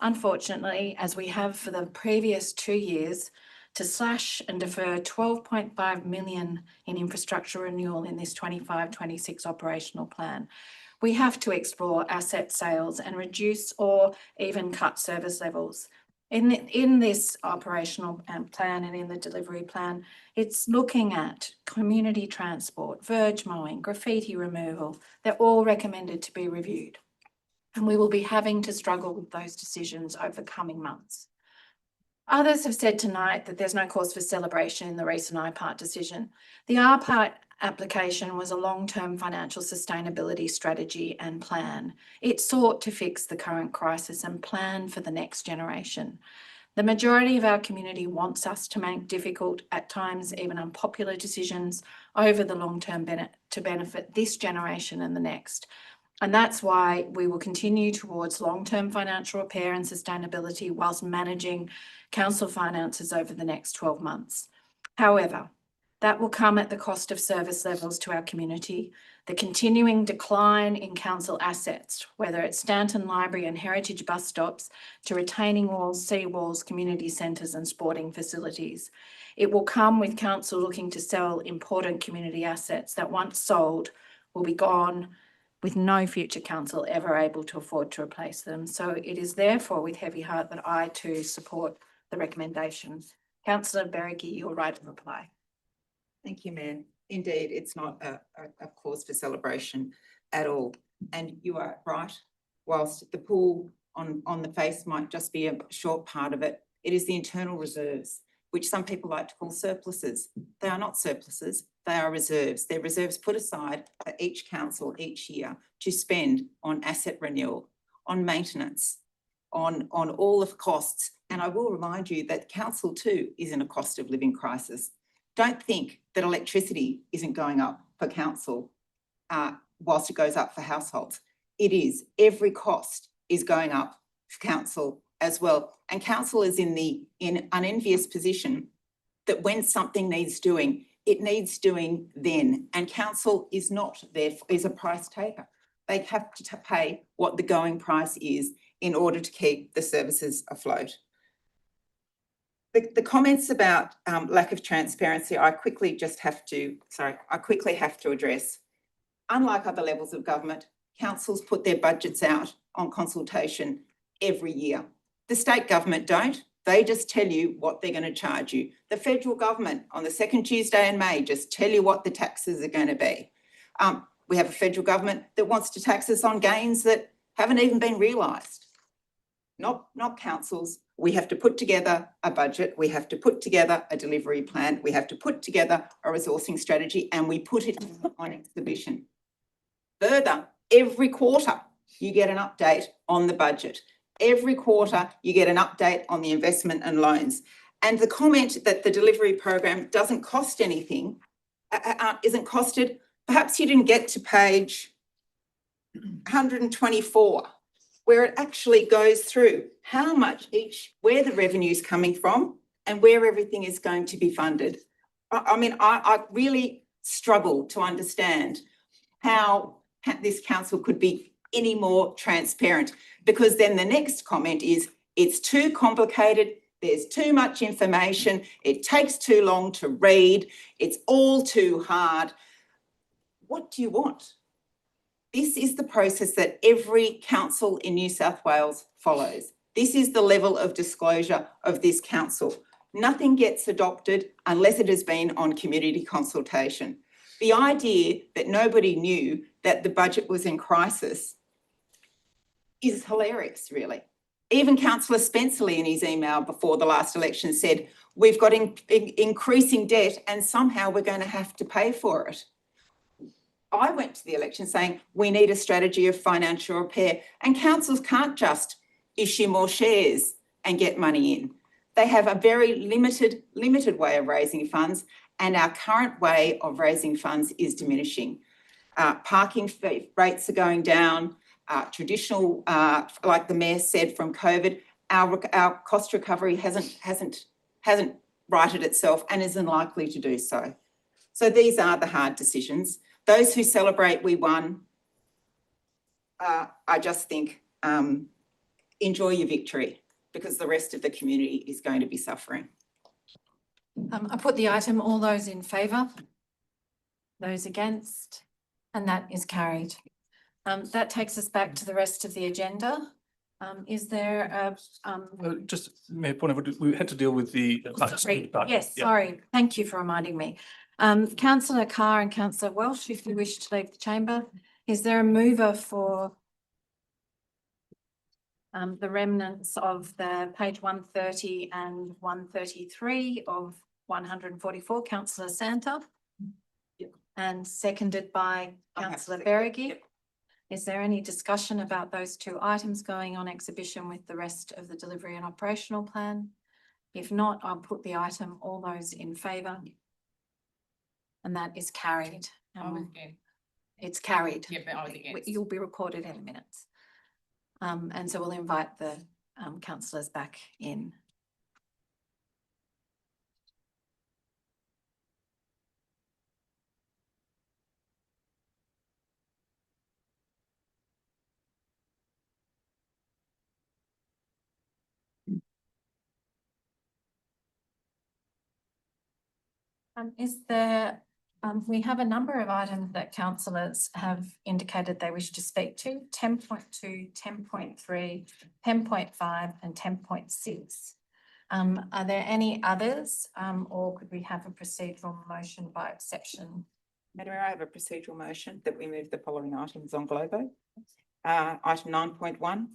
unfortunately, as we have for the previous 2 years, to slash and defer $12.5 million in infrastructure renewal in this 25-26 operational plan. We have to explore asset sales and reduce or even cut service levels. In this operational plan and in the delivery plan, it's looking at community transport, verge mowing, graffiti removal. They're all recommended to be reviewed. And we will be having to struggle with those decisions over coming months. Others have said tonight that there's no cause for celebration in the recent IPART decision. The IPART application was a long-term financial sustainability strategy and plan. It sought to fix the current crisis and plan for the next generation. The majority of our community wants us to make difficult, at times even unpopular decisions over the long term to benefit this generation and the next. And that's why we will continue towards long-term financial repair and sustainability whilst managing council finances over the next 12 months. However, that will come at the cost of service levels to our community, the continuing decline in council assets, whether it's Stanton Library and Heritage bus stops to retaining walls, sea walls, community centres and sporting facilities. It will come with council looking to sell important community assets that once sold will be gone, with no future council ever able to afford to replace them. So it is therefore with heavy heart that I too support the recommendation. Councillor Berricky, your right of reply. Thank you, Mayor. Indeed, it's not a cause for celebration at all. And you are right. Whilst the pool on the face might just be a short part of it, it is the internal reserves, which some people like to call surpluses. They are not surpluses, they are reserves. They're reserves put aside for each council each year to spend on asset renewal, on maintenance, on all of costs. And I will remind you that council too is in a cost of living crisis. Don't think that electricity isn't going up for council whilst it goes up for households. It is. Every cost is going up for council as well. And council is in an unenvious position that when something needs doing, it needs doing then. And council is not there, is a price taker. They have to pay what the going price is in order to keep the services afloat. The comments about lack of transparency, I quickly have to address. Unlike other levels of government, councils put their budgets out on consultation every year. The state government don't. They just tell you what they're going to charge you. The federal government on the second Tuesday in May just tell you what the taxes are going to be. We have a federal government that wants to tax us on gains that haven't even been realised. Not councils. We have to put together a budget. We have to put together a delivery plan. We have to put together a resourcing strategy, and we put it on exhibition. Further, every quarter you get an update on the budget. Every quarter you get an update on the investment and loans. And the comment that the delivery program doesn't cost anything, isn't costed, perhaps you didn't get to page 124, where it actually goes through how much where the revenue is coming from and where everything is going to be funded. I mean, I really struggle to understand how this council could be any more transparent, because then the next comment is it's too complicated, there's too much information, it takes too long to read, it's all too hard. What do you want? This is the process that every council in New South Wales follows. This is the level of disclosure of this council. Nothing gets adopted unless it has been on community consultation. The idea that nobody knew that the budget was in crisis is hilarious, really. Even Councillor Spencerley in his email before the last election said, we've got increasing debt and somehow we're going to have to pay for it. I went to the election saying we need a strategy of financial repair, and councils can't just issue more shares and get money in. They have a very limited way of raising funds, and our current way of raising funds is diminishing. Parking rates are going down. Traditional, like the Mayor said, from COVID, our cost recovery hasn't righted itself and isn't likely to do so. So these are the hard decisions. Those who celebrate we won, I just think, enjoy your victory, because the rest of the community is going to be suffering. I put the item, all those in favour, those against, and that is carried. That takes us back to the rest of the agenda. Is there a Just Mayor, point of order, we had to deal with the sorry, yes, Yeah. sorry. Thank you for reminding me. Councillor Carr and Councillor Welsh, if you wish to leave the chamber, is there a mover for the remnants of the page 130 and 133 of 144, Councillor Santa? Yep. And seconded by I have Councillor seconded, Berricky. yep. Is there any discussion about those two items going on exhibition with the rest of the delivery and operational plan? If not, I'll put the item, all those in favour. And that is carried. it's carried. Yeah, but I was against. You'll be recorded in the minutes. And so we'll invite the councillors back in. Is there, we have a number of items that councillors have indicated they wish to speak to, 10.2, 10.3, 10.5 and 10.6. Are there any others, or could we have a procedural motion by exception? Madam Mayor, I have a procedural motion that we move the following items on Globo. Item 9.1,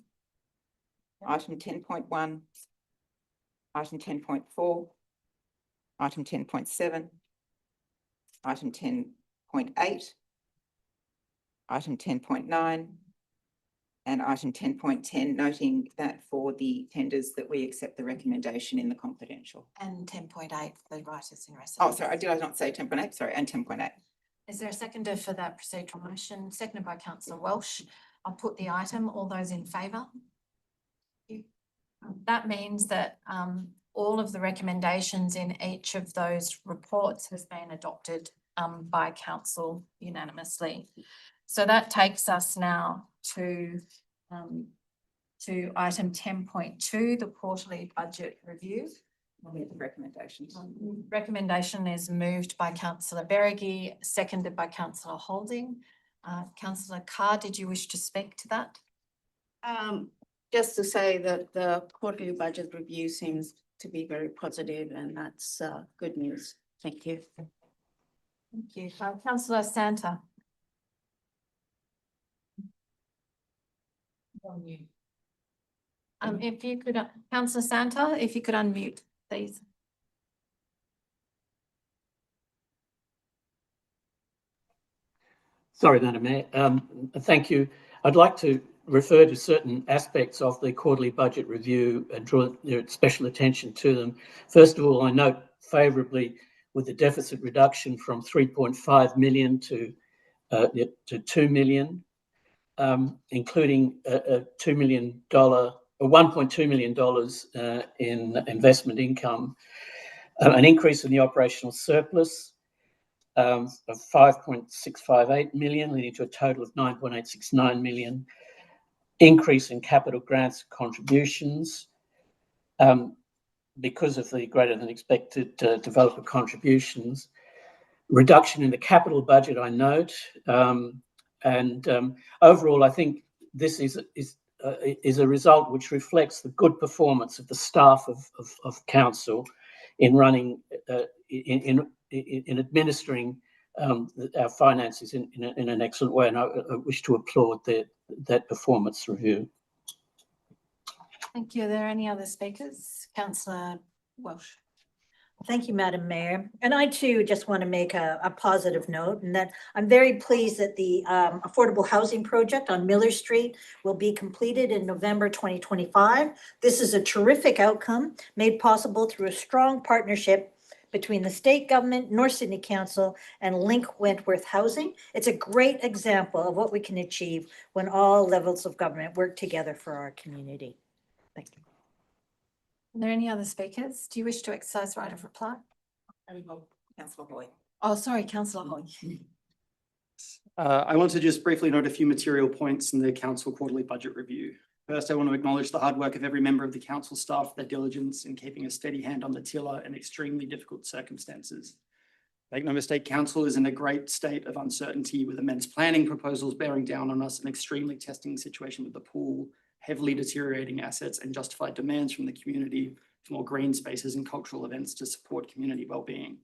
item 10.1, item 10.4, item 10.7, item 10.8, item 10.9, and item 10.10, noting that for the tenders that we accept the recommendation in the confidential. And 10.8 for the writers in residence. Oh, sorry, did I not say 10.8? Sorry, and 10.8. Is there a seconder for that procedural motion? Seconded by councillor Welsh. I'll put the item. All those in favour? That means that all of the recommendations in each of those reports has been adopted by council unanimously. So that takes us now to item 10.2, the quarterly budget review. Recommendations. Recommendation is moved by councillor Beregi, seconded by councillor Holding. Councillor Carr, did you wish to speak to that? Just to say that the quarterly budget review seems to be very positive, and that's good news. Thank you. Thank you. Councillor Santa. If you could, councillor Santa, if you could unmute, please. Sorry, Madam Mayor. Thank you. I'd like to refer to certain aspects of the quarterly budget review and draw their special attention to them. First of all, I note favourably with the deficit reduction from 3.5 million to 2 million, including a $2 million or $1.2 million in investment income, an increase in the operational surplus of 5.658 million, leading to a total of 9.869 million, increase in capital grants contributions because of the greater than expected developer contributions, reduction in the capital budget, I note, and overall, I think this is a result which reflects the good performance of the staff of council in running, in administering our finances in an excellent way, and I wish to applaud that performance review. Thank you. Are there any other speakers? Councillor Welsh. Thank you, Madam Mayor. And I too just want to make a positive note, and that I'm very pleased that the affordable housing project on Miller Street will be completed in November 2025. This is a terrific outcome made possible through a strong partnership between the state government, North Sydney Council, and Link Wentworth Housing. It's a great example of what we can achieve when all levels of government work together for our community. Thank you. Are there any other speakers? Do you wish to exercise right of reply? Councillor Hoy. Oh, sorry, councillor Hoy. I want to just briefly note a few material points in the council quarterly budget review. First, I want to acknowledge the hard work of every member of the council staff, their diligence in keeping a steady hand on the tiller in extremely difficult circumstances. Make no mistake, council is in a great state of uncertainty with immense planning proposals bearing down on us, an extremely testing situation with the pool, heavily deteriorating assets, and justified demands from the community for more green spaces and cultural events to support community well-being.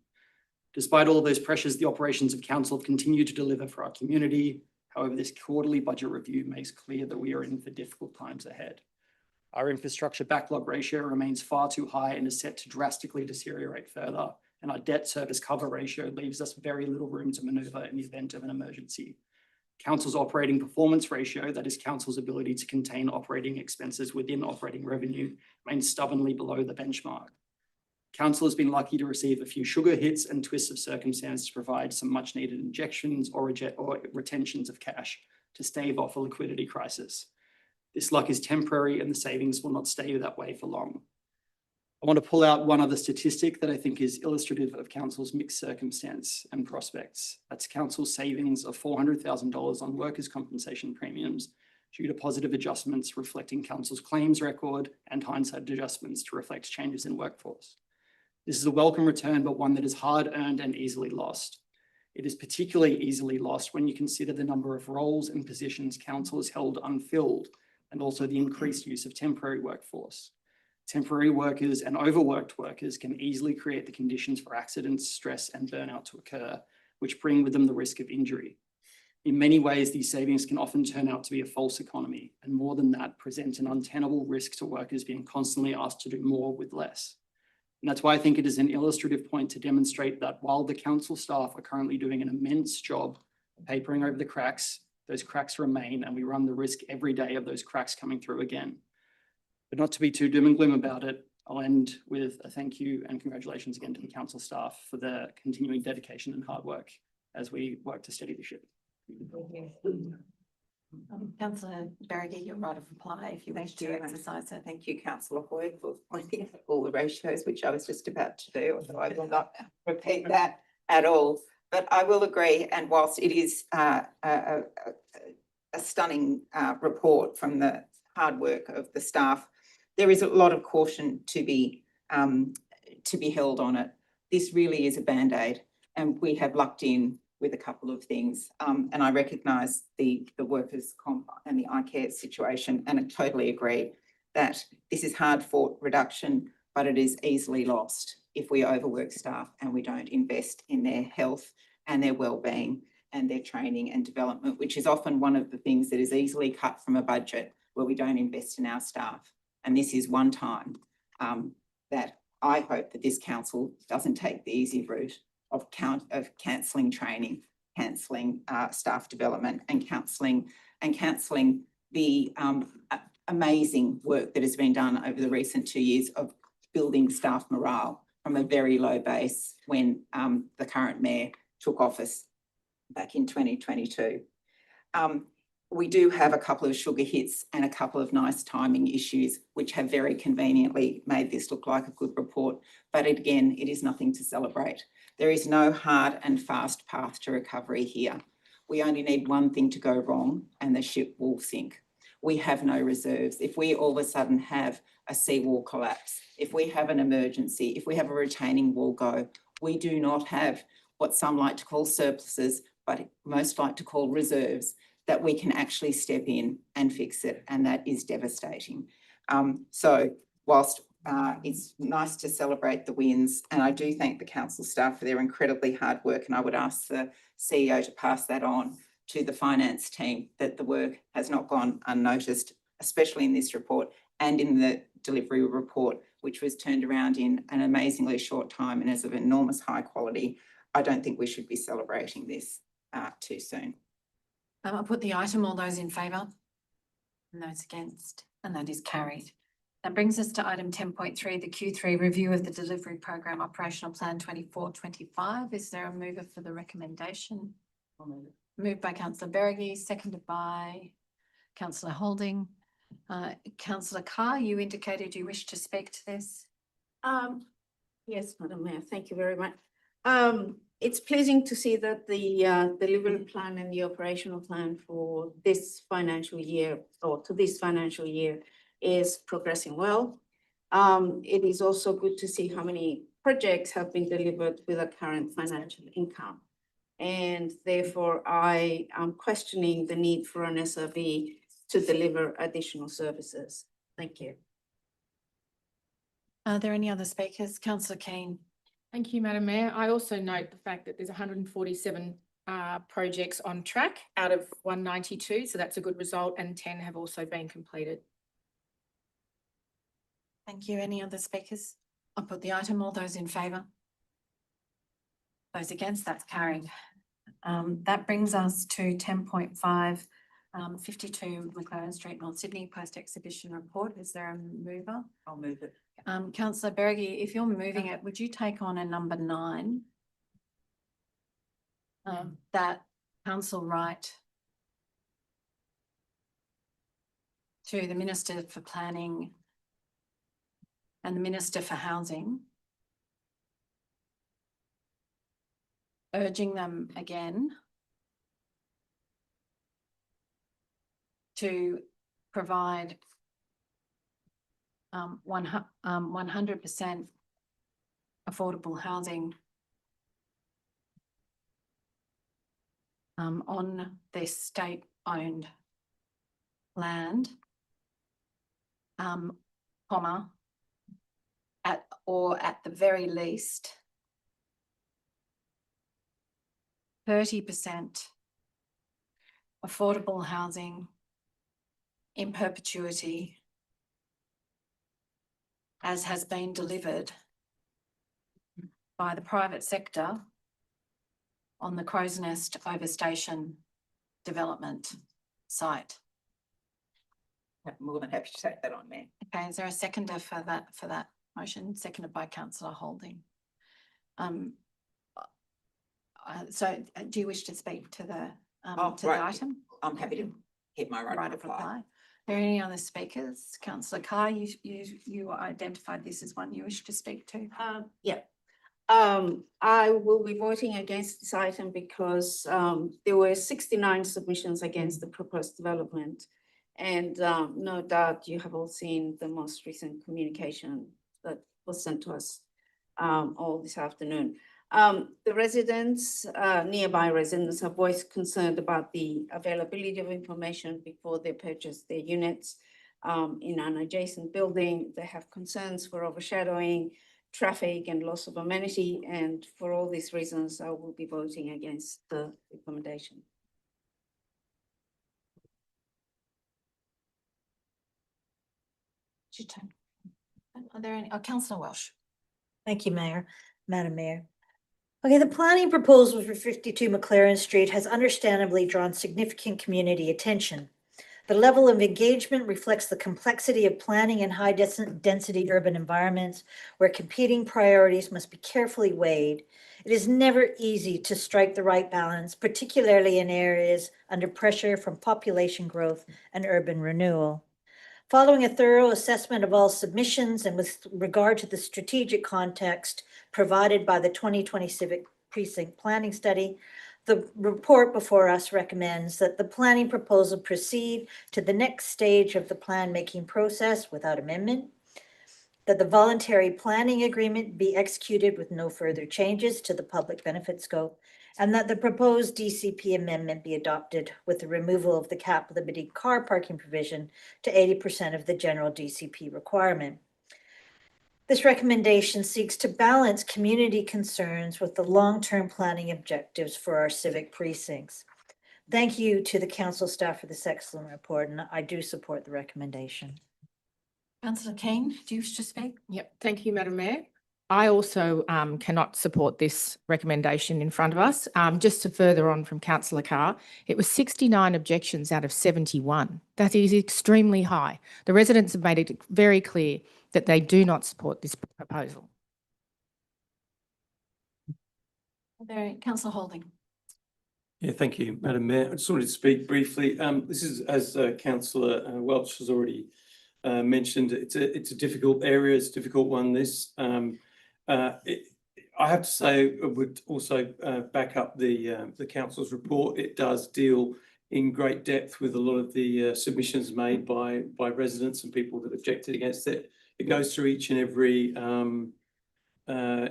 Despite all those pressures, the operations of council have continued to deliver for our community. However, this quarterly budget review makes clear that we are in for difficult times ahead. Our infrastructure backlog ratio remains far too high and is set to drastically deteriorate further, and our debt service cover ratio leaves us very little room to maneuver in the event of an emergency. Council's operating performance ratio, that is council's ability to contain operating expenses within operating revenue, remains stubbornly below the benchmark. Council has been lucky to receive a few sugar hits and twists of circumstance to provide some much needed injections or retentions of cash to stave off a liquidity crisis. This luck is temporary and the savings will not stay that way for long. I want to pull out one other statistic that I think is illustrative of Council's mixed circumstance and prospects. That's Council's savings of $400,000 on workers' compensation premiums due to positive adjustments reflecting Council's claims record and hindsight adjustments to reflect changes in workforce. This is a welcome return, but one that is hard earned and easily lost. It is particularly easily lost when you consider the number of roles and positions Council has held unfilled, and also the increased use of temporary workforce. Temporary workers and overworked workers can easily create the conditions for accidents, stress, and burnout to occur, which bring with them the risk of injury. In many ways, these savings can often turn out to be a false economy, and more than that, present an untenable risk to workers being constantly asked to do more with less. And that's why I think it is an illustrative point to demonstrate that while the Council staff are currently doing an immense job papering over the cracks, those cracks remain, and we run the risk every day of those cracks coming through again. But not to be too doom and gloom about it, I'll end with a thank you and congratulations again to the Council staff for their continuing dedication and hard work as we work to steady the ship. Councillor Berrigan, your right of reply if you wish to exercise it. Thank you, councillor Hoy, for pointing out all the ratios, which I was just about to do, although I will not repeat that at all. But I will agree, and whilst it is a stunning report from the hard work of the staff, there is a lot of caution to be held on it. This really is a Band-Aid, and we have lucked in with a couple of things. And I recognise the workers' comp and the iCare situation, and I totally agree that this is hard-fought reduction, but it is easily lost if we overwork staff and we don't invest in their health and their well-being and their training and development, which is often one of the things that is easily cut from a budget where we don't invest in our staff. And this is one time that I hope that this council doesn't take the easy route of cancelling training, cancelling staff development, and cancelling the amazing work that has been done over the recent 2 years of building staff morale from a very low base when the current mayor took office back in 2022. We do have a couple of sugar hits and a couple of nice timing issues, which have very conveniently made this look like a good report. But again, it is nothing to celebrate. There is no hard and fast path to recovery here. We only need one thing to go wrong and the ship will sink. We have no reserves. If we all of a sudden have a seawall collapse, if we have an emergency, if we have a retaining wall go, we do not have what some like to call surpluses, but most like to call reserves, that we can actually step in and fix it, and that is devastating. So whilst it's nice to celebrate the wins, and I do thank the council staff for their incredibly hard work, and I would ask the CEO to pass that on to the finance team, that the work has not gone unnoticed, especially in this report and in the delivery report, which was turned around in an amazingly short time and is of enormous high quality. I don't think we should be celebrating this too soon. I'll put the item, all those in favour and those against, and that is carried. That brings us to item 10.3, the Q3 review of the delivery program operational plan 24-25. Is there a mover for the recommendation? I'll move it. Moved by councillor Berrigan, seconded by councillor Holding. Councillor Carr, you indicated you wish to speak to this. Yes, Madam Mayor, thank you very much. It's pleasing to see that the delivery plan and the operational plan for this financial year, or to this financial year, is progressing well. It is also good to see how many projects have been delivered with a current financial income. And therefore, I am questioning the need for an SRV to deliver additional services. Thank you. Are there any other speakers? Councillor Keane. Thank you, Madam Mayor. I also note the fact that there's 147 projects on track out of 192, so that's a good result, and 10 have also been completed. Thank you. Any other speakers? I'll put the item, all those in favour. Those against, that's carried. That brings us to 10.5, 52 McLaren Street, North Sydney, post-exhibition report. Is there a mover? I'll move it. Councillor Berge, if you're moving it, would you take on a number 9? That council right to the Minister for Planning and the Minister for Housing, urging them again to provide 100% affordable housing on their state-owned land, comma, at the very least 30% affordable housing in perpetuity as has been delivered by the private sector on the Crow's Nest Overstation development site. I'm more than happy to take that on, Mayor. Okay, is there a seconder for that motion? Seconded by councillor Holding. So do you wish to speak to the Right. item? I'm happy to hit my right of reply. Are there any other speakers? Councillor Carr, you identified this as one you wish to speak to. Yeah. I will be voting against this item because there were 69 submissions against the proposed development. And no doubt you have all seen the most recent communication that was sent to us all this afternoon. The residents, nearby residents, have voiced concern about the availability of information before they purchase their units in an adjacent building. They have concerns for overshadowing, traffic, and loss of amenity. And for all these reasons, I will be voting against the recommendation. It's your turn. Are there any, councillor Welsh? Thank you, Madam Mayor. Okay, the planning proposal for 52 McLaren Street has understandably drawn significant community attention. The level of engagement reflects the complexity of planning in high density urban environments where competing priorities must be carefully weighed. It is never easy to strike the right balance, particularly in areas under pressure from population growth and urban renewal. Following a thorough assessment of all submissions and with regard to the strategic context provided by the 2020 Civic Precinct Planning Study, the report before us recommends that the planning proposal proceed to the next stage of the plan-making process without amendment, that the voluntary planning agreement be executed with no further changes to the public benefit scope, and that the proposed DCP amendment be adopted with the removal of the cap-limited car parking provision to 80% of the general DCP requirement. This recommendation seeks to balance community concerns with the long-term planning objectives for our civic precincts. Thank you to the council staff for this excellent report, and I do support the recommendation. Councillor Keane, do you wish to speak? Yep, thank you, Madam Mayor. I also cannot support this recommendation in front of us. Just to further on from Councillor Carr, it was 69 objections out of 71. That is extremely high. The residents have made it very clear that they do not support this proposal. Councillor Holding. Yeah, thank you, Madam Mayor. I just wanted to speak briefly. This is, as Councillor Welch has already mentioned, it's a difficult area. It's a difficult one. This, I have to say, I would also back up the council's report. It does deal in great depth with a lot of the submissions made by residents and people that objected against it. It goes through each and every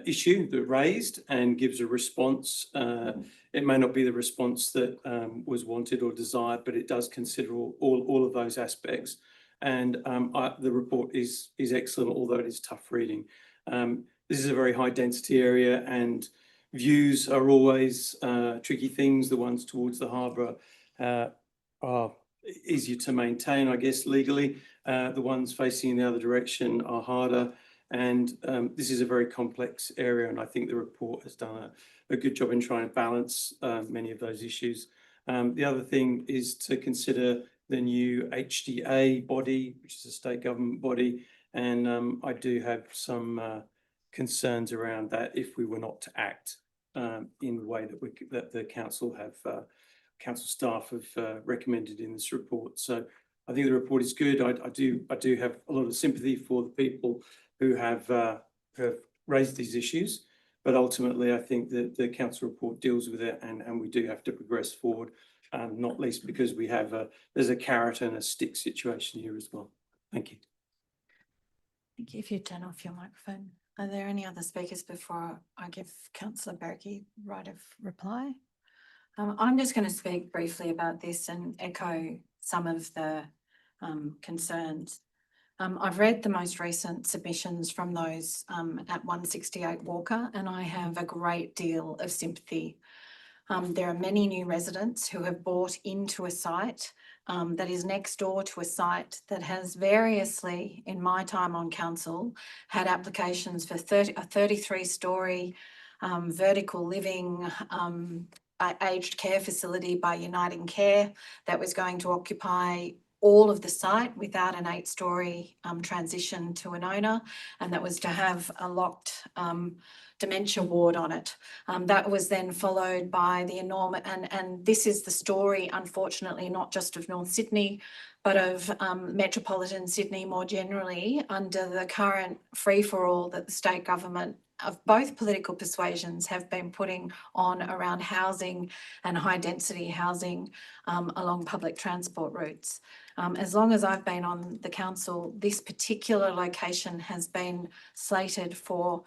issue that raised and gives a response. It may not be the response that was wanted or desired, but it does consider all of those aspects. And the report is excellent, although it is tough reading. This is a very high density area, and views are always tricky things. The ones towards the harbour are easier to maintain, I guess, legally. The ones facing in the other direction are harder. And this is a very complex area, and I think the report has done a good job in trying to balance many of those issues. The other thing is to consider the new HDA body, which is a state government body, And I do have some concerns around that if we were not to act in the way that the council council staff have recommended in this report. So I think the report is good. I do have a lot of sympathy for the people who have raised these issues, but ultimately I think that the council report deals with it, and we do have to progress forward, not least because we have there's a carrot and a stick situation here as well. Thank you. Thank you. If you turn off your microphone. Are there any other speakers before I give councillor Berkey right of reply? I'm just going to speak briefly about this and echo some of the concerns. I've read the most recent submissions from those at 168 Walker, and I have a great deal of sympathy. There are many new residents who have bought into a site that is next door to a site that has variously, in my time on council, had applications for a 33-storey vertical living aged care facility by Uniting Care that was going to occupy all of the site without an 8-storey transition to an owner, and that was to have a locked dementia ward on it. That was then followed by the enormous, and this is the story, unfortunately, not just of North Sydney, but of metropolitan Sydney more generally, under the current free-for-all that the state government of both political persuasions have been putting on around housing and high density housing along public transport routes. As long as I've been on the council, this particular location has been slated for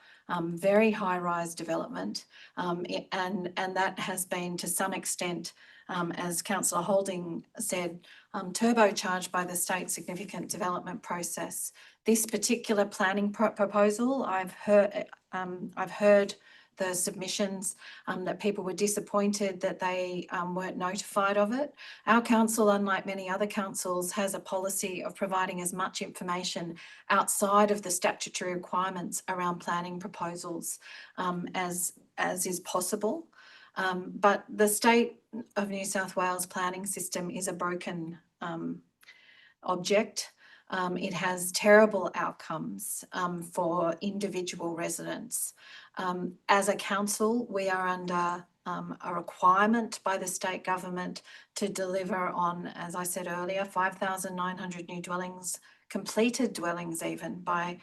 very high-rise development, and that has been to some extent, as Councillor Holding said, turbocharged by the state significant development process. This particular planning proposal, I've heard the submissions that people were disappointed that they weren't notified of it. Our council, unlike many other councils, has a policy of providing as much information outside of the statutory requirements around planning proposals as is possible. But the state of New South Wales planning system is a broken object. It has terrible outcomes for individual residents. As a council, we are under a requirement by the state government to deliver on, as I said earlier, 5,900 new dwellings, completed dwellings even, by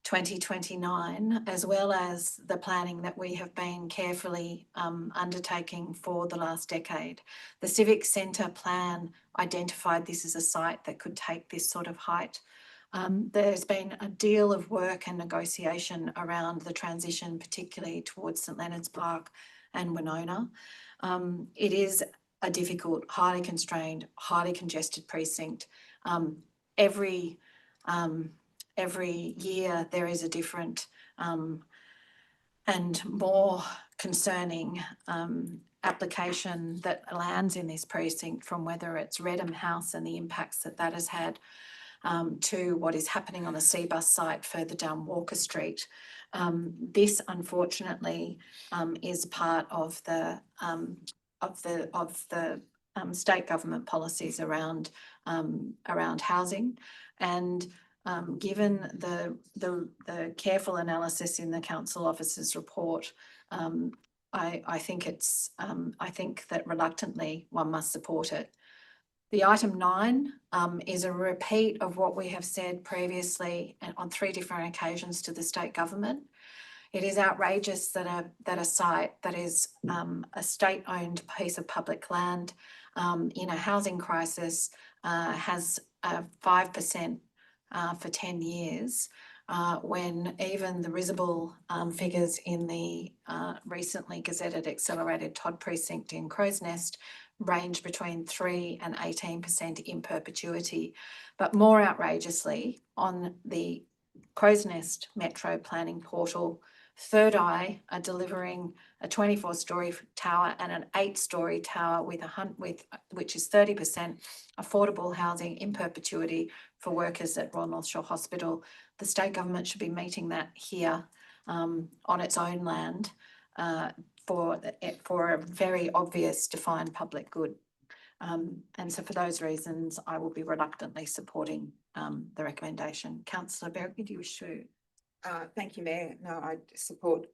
2029, as well as the planning that we have been carefully undertaking for the last decade. The Civic Centre plan identified this as a site that could take this sort of height. There's been a deal of work and negotiation around the transition, particularly towards St Leonard's Park and Winona. It is a difficult, highly constrained, highly congested precinct. Every year there is a different and more concerning application that lands in this precinct, from whether it's Redham House and the impacts that that has had to what is happening on the Cbus site further down Walker Street. This, unfortunately, is part of the state government policies around housing, and given the careful analysis in the council officer's report, I think that reluctantly one must support it. The item 9 is a repeat of what we have said previously on 3 different occasions to the state government. It is outrageous that a site that is a state-owned piece of public land in a housing crisis has a 5% for 10 years, when even the risible figures in the recently gazetted accelerated Todd precinct in Crow's Nest range between 3 and 18% in perpetuity. But more outrageously, on the Crow's Nest Metro Planning Portal, Third Eye are delivering a 24-storey tower and an 8-storey tower which is 30% affordable housing in perpetuity for workers at Royal North Shore Hospital. The state government should be meeting that here on its own land for a very obvious defined public good. And so for those reasons, I will be reluctantly supporting the recommendation. Councillor Berry, do you wish to? Thank you, Mayor. No, I support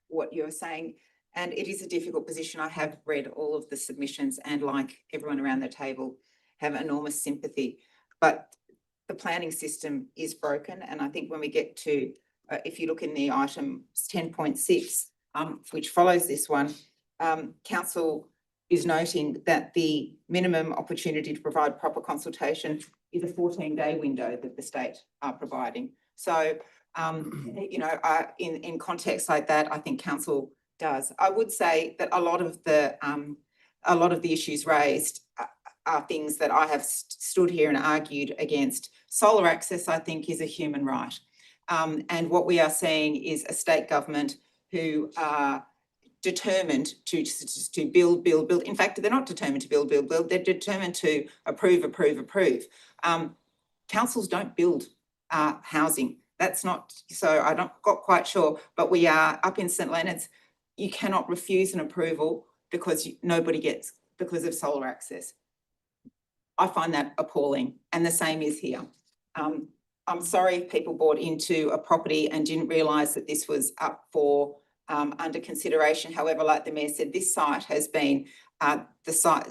what you're saying. And it is a difficult position. I have read all of the submissions and like everyone around the table have enormous sympathy. But the planning system is broken. And I think when we get to, if you look in the item 10.6, which follows this one, council is noting that the minimum opportunity to provide proper consultation is a 14-day window that the state are providing. So, you know, in context like that, I think council does. I would say that a lot of the issues raised are things that I have stood here and argued against. Solar access, I think, is a human right. And what we are seeing is a state government who are determined to build. In fact, they're not determined to build. They're determined to approve. Councils don't build housing. That's not, so I'm not quite sure, but we are up in St Leonard's. You cannot refuse an approval because nobody gets, because of solar access. I find that appalling, and the same is here. I'm sorry if people bought into a property and didn't realise that this was up for under consideration. However, like the Mayor said, this site has been at the site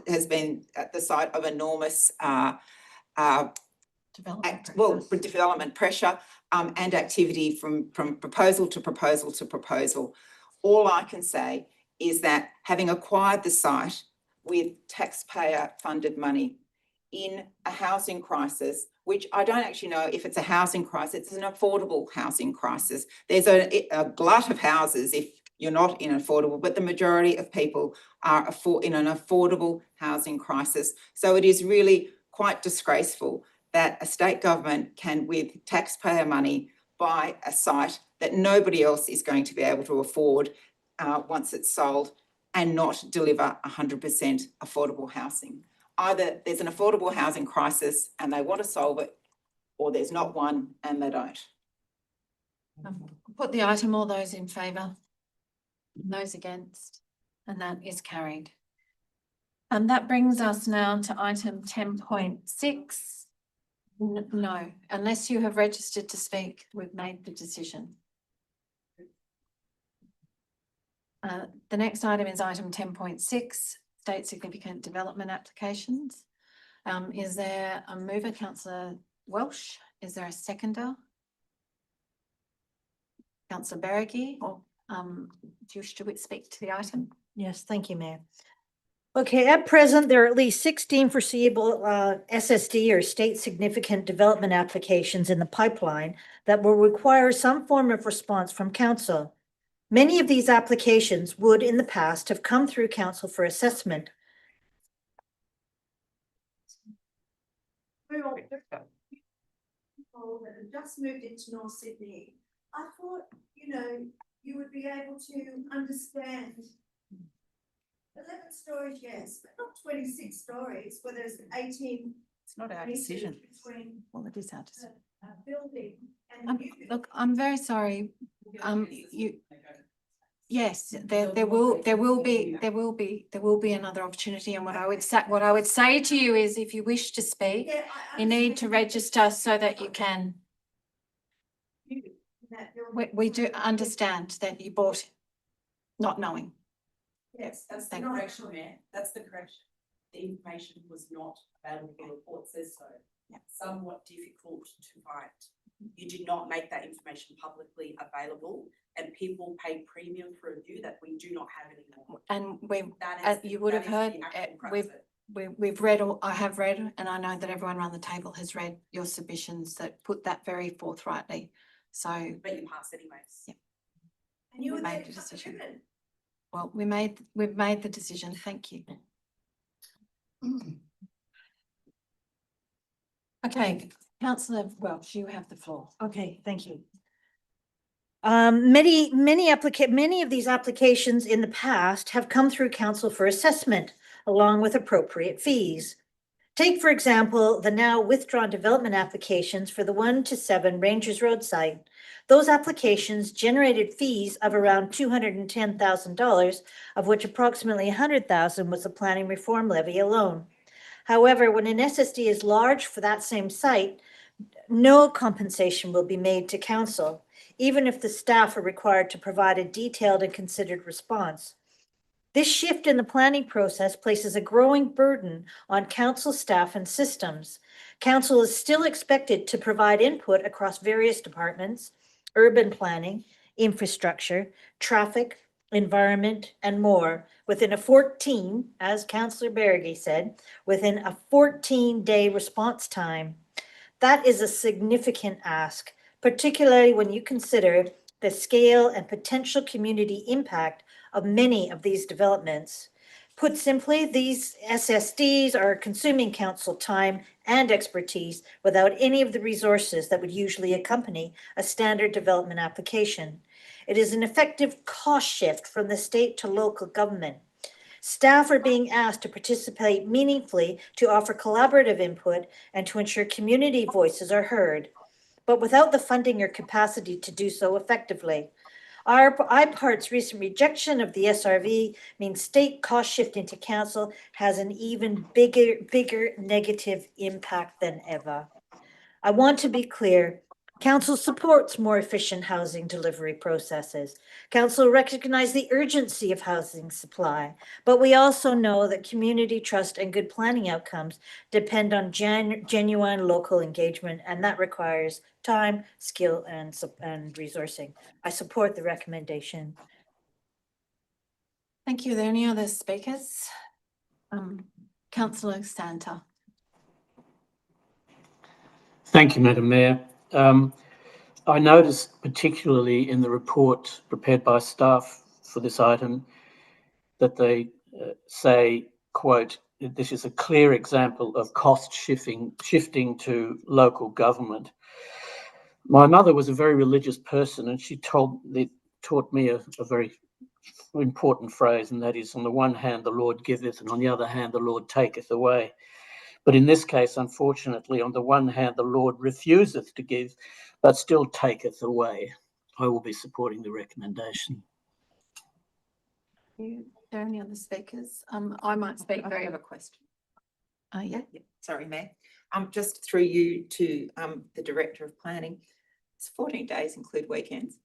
of enormous development pressure and activity from proposal to proposal to proposal. All I can say is that having acquired the site with taxpayer funded money in a housing crisis, which I don't actually know if it's a housing crisis, it's an affordable housing crisis. There's a glut of houses if you're not in affordable, but the majority of people are in an affordable housing crisis. So it is really quite disgraceful that a state government can, with taxpayer money, buy a site that nobody else is going to be able to afford once it's sold and not deliver 100% affordable housing. Either there's an affordable housing crisis and they want to solve it, or there's not one and they don't. Put the item, all those in favour, those against, and that is carried. And that brings us now to item 10.6. No, unless you have registered to speak, we've made the decision. The next item is item 10.6, state significant development applications. Is there a mover, Councillor Welsh? Is there a seconder? Councillor Berrigy, or do you wish to speak to the item? Yes, thank you, Mayor. Okay, at present, there are at least 16 foreseeable SSD or state significant development applications in the pipeline that will require some form of response from council. Many of these applications would in the past have come through council for assessment. People that have just moved into North Sydney, I thought, you know, you would be able to understand 11 stories, yes, but not 26 stories, where there's 18. It's not our meters decision. between Well, it is our decision. a building and new building. Look, I'm very sorry. Yes, there will be another opportunity. And what I would say to you is, if you wish to speak, Yeah, I you need to understand register so that you can. that building. We do understand that you bought not knowing. Yes, That's the Thank you. correction, Mayor. That's the correction. The information was not available. The report says so. Yeah. Somewhat difficult to find. You did not make that information publicly available, and people pay premium for a view that we do not have anymore. And That is, you would have that is heard, the actual crux we've of it. we've read, I have read, and I know that everyone around the table has read your submissions that put that very forthrightly. So, But you passed anyways. Yeah. And you we were made there a to cut the decision. ribbon. well, we've made the decision. Thank you. Okay, Councillor Welch, you have the floor. Okay, thank you. Many of these applications in the past have come through council for assessment along with appropriate fees. Take, for example, the now withdrawn development applications for the 1 to 7 Rangers Road site. Those applications generated fees of around $210,000, of which approximately $100,000 was the planning reform levy alone. However, when an SSD is large for that same site, no compensation will be made to council, even if the staff are required to provide a detailed and considered response. This shift in the planning process places a growing burden on council staff and systems. Council is still expected to provide input across various departments, urban planning, infrastructure, traffic, environment, and more within a 14, as Councillor Berge said, within a 14-day response time. That is a significant ask, particularly when you consider the scale and potential community impact of many of these developments. Put simply, these SSDs are consuming council time and expertise without any of the resources that would usually accompany a standard development application. It is an effective cost shift from the state to local government. Staff are being asked to participate meaningfully, to offer collaborative input, and to ensure community voices are heard, but without the funding or capacity to do so effectively. Our IPART's recent rejection of the SRV means state cost shifting to council has an even bigger negative impact than ever. I want to be clear. Council supports more efficient housing delivery processes. Council recognizes the urgency of housing supply, but we also know that community trust and good planning outcomes depend on genuine local engagement, and that requires time, skill, and resourcing. I support the recommendation. Thank you. Are there any other speakers? Councillor Santa. Thank you, Madam Mayor. I noticed particularly in the report prepared by staff for this item that they say, quote, this is a clear example of cost shifting to local government. My mother was a very religious person, and she taught me a very important phrase, and that is, on the one hand, the Lord giveth, and on the other hand, the Lord taketh away. But in this case, unfortunately, on the one hand, the Lord refuseth to give, but still taketh away. I will be supporting the recommendation. Are there any other speakers? I might speak I have a question. Yeah. Sorry, Mayor. Just through you to the Director of Planning. Does 14 days include weekends?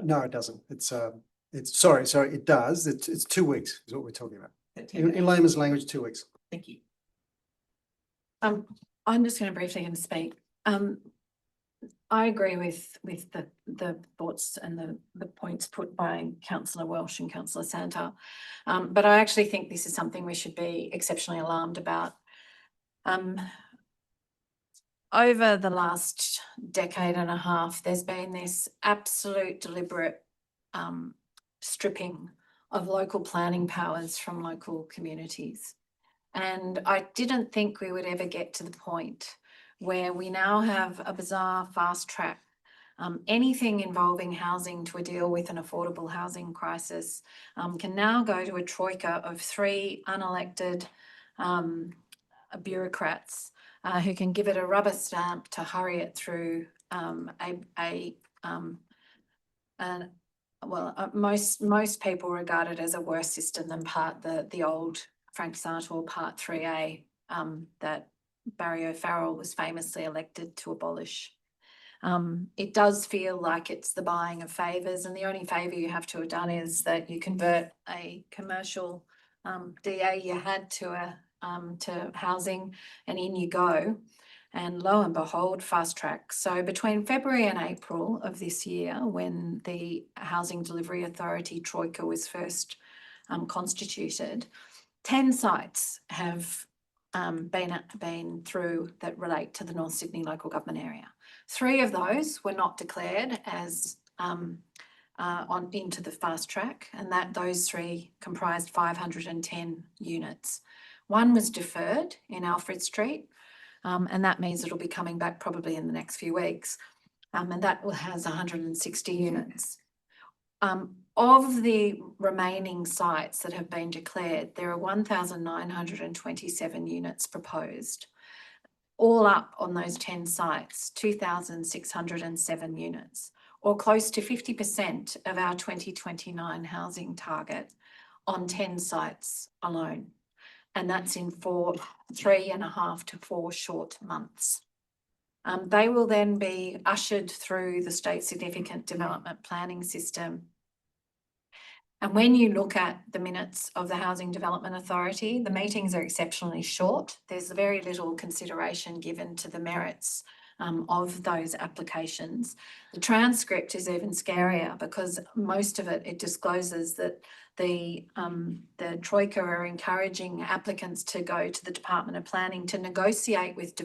No, it doesn't. It's sorry, it does. It's 2 weeks is what we're talking about. In layman's language, 2 weeks. Thank you. I'm just going to speak. I agree with the thoughts and the points put by Councillor Welsh and Councillor Santa, but I actually think this is something we should be exceptionally alarmed about. Over the last decade and a half, there's been this absolute deliberate stripping of local planning powers from local communities. And I didn't think we would ever get to the point where we now have a bizarre fast track. Anything involving housing to deal with an affordable housing crisis can now go to a troika of 3 unelected bureaucrats who can give it a rubber stamp to hurry it through most people regard it as a worse system than the old Frank Sartor Part 3A that Barry O'Farrell was famously elected to abolish. It does feel like it's the buying of favours, and the only favour you have to have done is that you convert a commercial DA you had to housing, and in you go. And lo and behold, fast track. So between February and April of this year, when the Housing Delivery Authority Troika was first constituted, 10 sites have been through that relate to the North Sydney local government area. 3 of those were not declared as into the fast track, and those 3 comprised 510 units. 1 was deferred in Alfred Street, and that means it'll be coming back probably in the next few weeks, and that has 160 units. of the remaining sites that have been declared, there are 1,927 units proposed. All up on those 10 sites, 2,607 units, or close to 50% of our 2029 housing target on 10 sites alone. And that's in 3.5 to 4 short months. They will then be ushered through the state significant development planning system. And when you look at the minutes of the Housing Development Authority, the meetings are exceptionally short. There's very little consideration given to the merits of those applications. The transcript is even scarier because most of it discloses that the Troika are encouraging applicants to go to the Department of Planning to negotiate with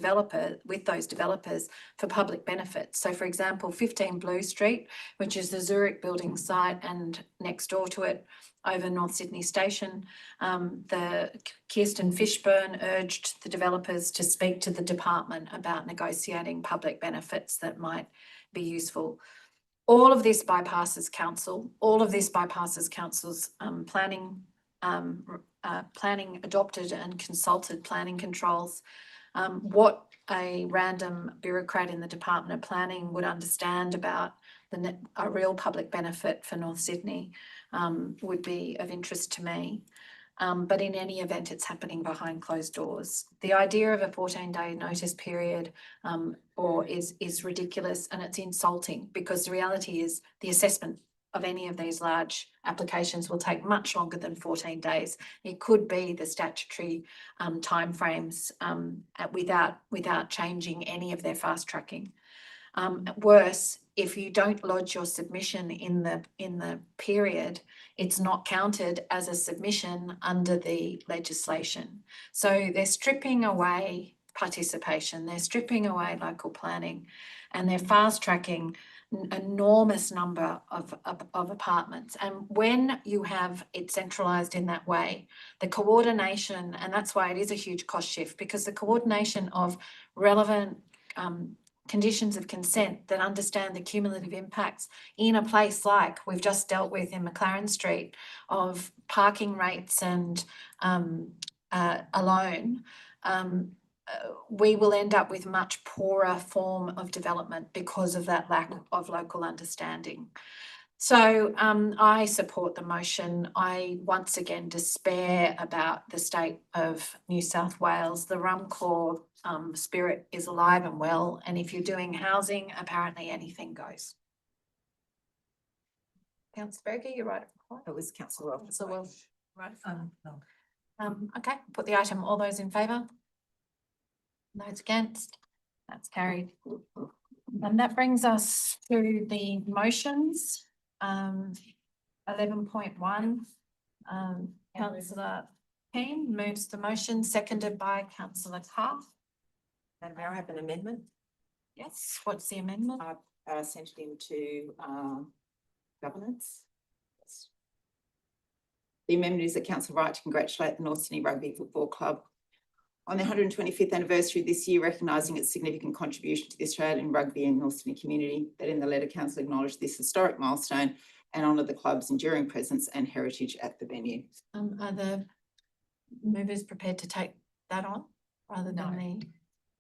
those developers for public benefits. So for example, 15 Blue Street, which is the Zurich building site, and next door to it over North Sydney Station, the Kirsten Fishburn urged the developers to speak to the department about negotiating public benefits that might be useful. All of this bypasses council. All of this bypasses council's planning adopted and consulted planning controls. What a random bureaucrat in the Department of Planning would understand about a real public benefit for North Sydney would be of interest to me. But in any event, it's happening behind closed doors. The idea of a 14-day notice period is ridiculous, and it's insulting, because the reality is the assessment of any of these large applications will take much longer than 14 days. It could be the statutory timeframes without changing any of their fast tracking. Worse, if you don't lodge your submission in the period, it's not counted as a submission under the legislation. So they're stripping away participation, they're stripping away local planning, and they're fast tracking an enormous number of apartments. And when you have it centralised in that way, the coordination, and that's why it is a huge cost shift, because the coordination of relevant conditions of consent that understand the cumulative impacts in a place like we've just dealt with in McLaren Street of parking rates and alone, we will end up with much poorer form of development because of that lack of local understanding. So I support the motion. I once again despair about the state of New South Wales. The Rumclaw spirit is alive and well, and if you're doing housing, apparently anything goes. Councillor Berger, you're right. It was Councillor Welch. So well, right. Okay, put the item. All those in favour? Those against? That's carried. And that brings us to the motions. 11.1. Councillor Keane moves the motion, seconded by Councillor Carr. And may I have an amendment? Yes, what's the amendment? I've sent it into governance. Yes. The amendment is that council right to congratulate the North Sydney Rugby Football Club on the 125th anniversary this year, recognising its significant contribution to the Australian rugby and North Sydney community. That in the letter, council acknowledged this historic milestone and honour the club's enduring presence and heritage at the venue. Are the movers prepared to take that on rather than the?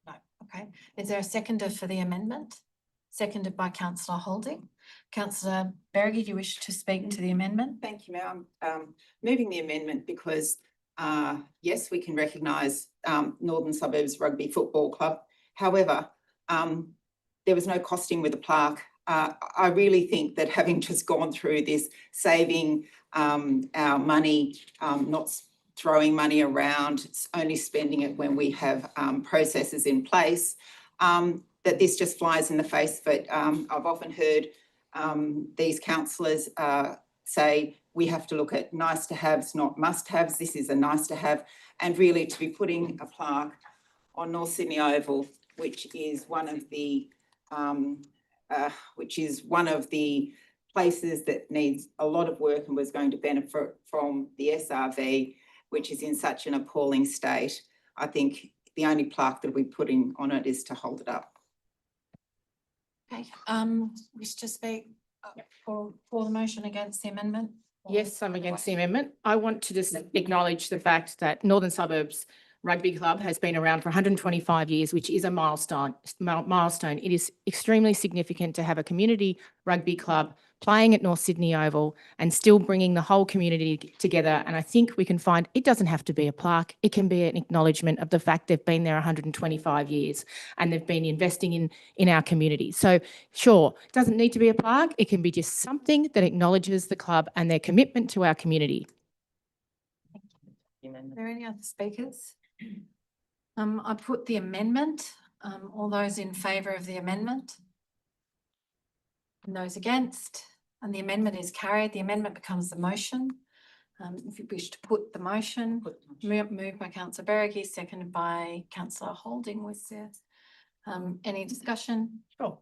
No. Okay. Is there a seconder for the amendment? Seconded by Councillor Holding. Councillor Berger, do you wish to speak to the amendment? Thank you, Mayor. I'm moving the amendment because yes, we can recognise Northern Suburbs Rugby Football Club. However, there was no costing with the plaque. I really think that having just gone through this, saving our money, not throwing money around, only spending it when we have processes in place, that this just flies in the face of it. I've often heard these councillors say we have to look at nice to haves, not must haves. This is a nice to have, and really to be putting a plaque on North Sydney Oval, which is one of the places that needs a lot of work and was going to benefit from the SRV, which is in such an appalling state. I think the only plaque that we put on it is to hold it up. Okay, wish to speak For the motion against the amendment? or Yes, I'm against the otherwise? amendment. I want to just acknowledge the fact that Northern Suburbs Rugby Club has been around for 125 years, which is a milestone. It is extremely significant to have a community rugby club playing at North Sydney Oval and still bringing the whole community together. And I think we can find, it doesn't have to be a plaque. It can be an acknowledgement of the fact they've been there 125 years and they've been investing in our community. So sure, it doesn't need to be a plaque. It can be just something that acknowledges the club and their commitment to our community. Are there any other speakers? I put the amendment. All those in favour of the amendment? And those against? And the amendment is carried. The amendment becomes the motion. If you wish to put the motion, moved by councillor Berrigan, seconded by councillor Holding. Was there any discussion? Sure.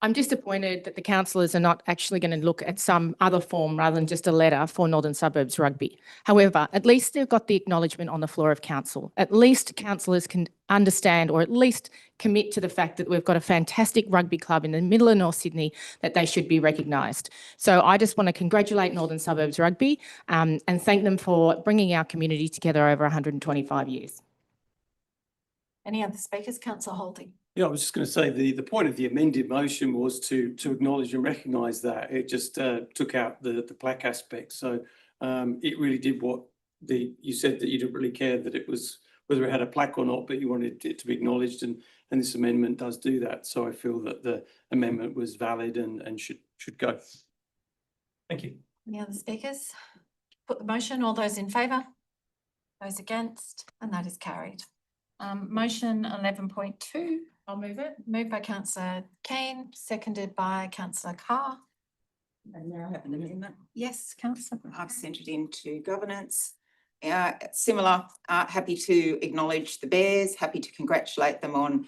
I'm disappointed that the councillors are not actually going to look at some other form rather than just a letter for Northern Suburbs Rugby. However, at least they've got the acknowledgement on the floor of council. At least councillors can understand or at least commit to the fact that we've got a fantastic rugby club in the middle of North Sydney that they should be recognised. So I just want to congratulate Northern Suburbs Rugby and thank them for bringing our community together over 125 years. Any other speakers? Councillor Holding. Yeah, I was just going to say the point of the amended motion was to acknowledge and recognise that. It just took out the plaque aspect. So it really did what you said, that you didn't really care that it was whether it had a plaque or not, but you wanted it to be acknowledged, and this amendment does do that. So I feel that the amendment was valid and should go. Thank you. Any other speakers? Put the motion. All those in favour? Those against? And that is carried. Motion 11.2. I'll move it. Moved by councillor Kane, seconded by councillor Carr. And now I have an amendment. Yes, councillor. I've sent it into governance. Similar, happy to acknowledge the Bears, happy to congratulate them on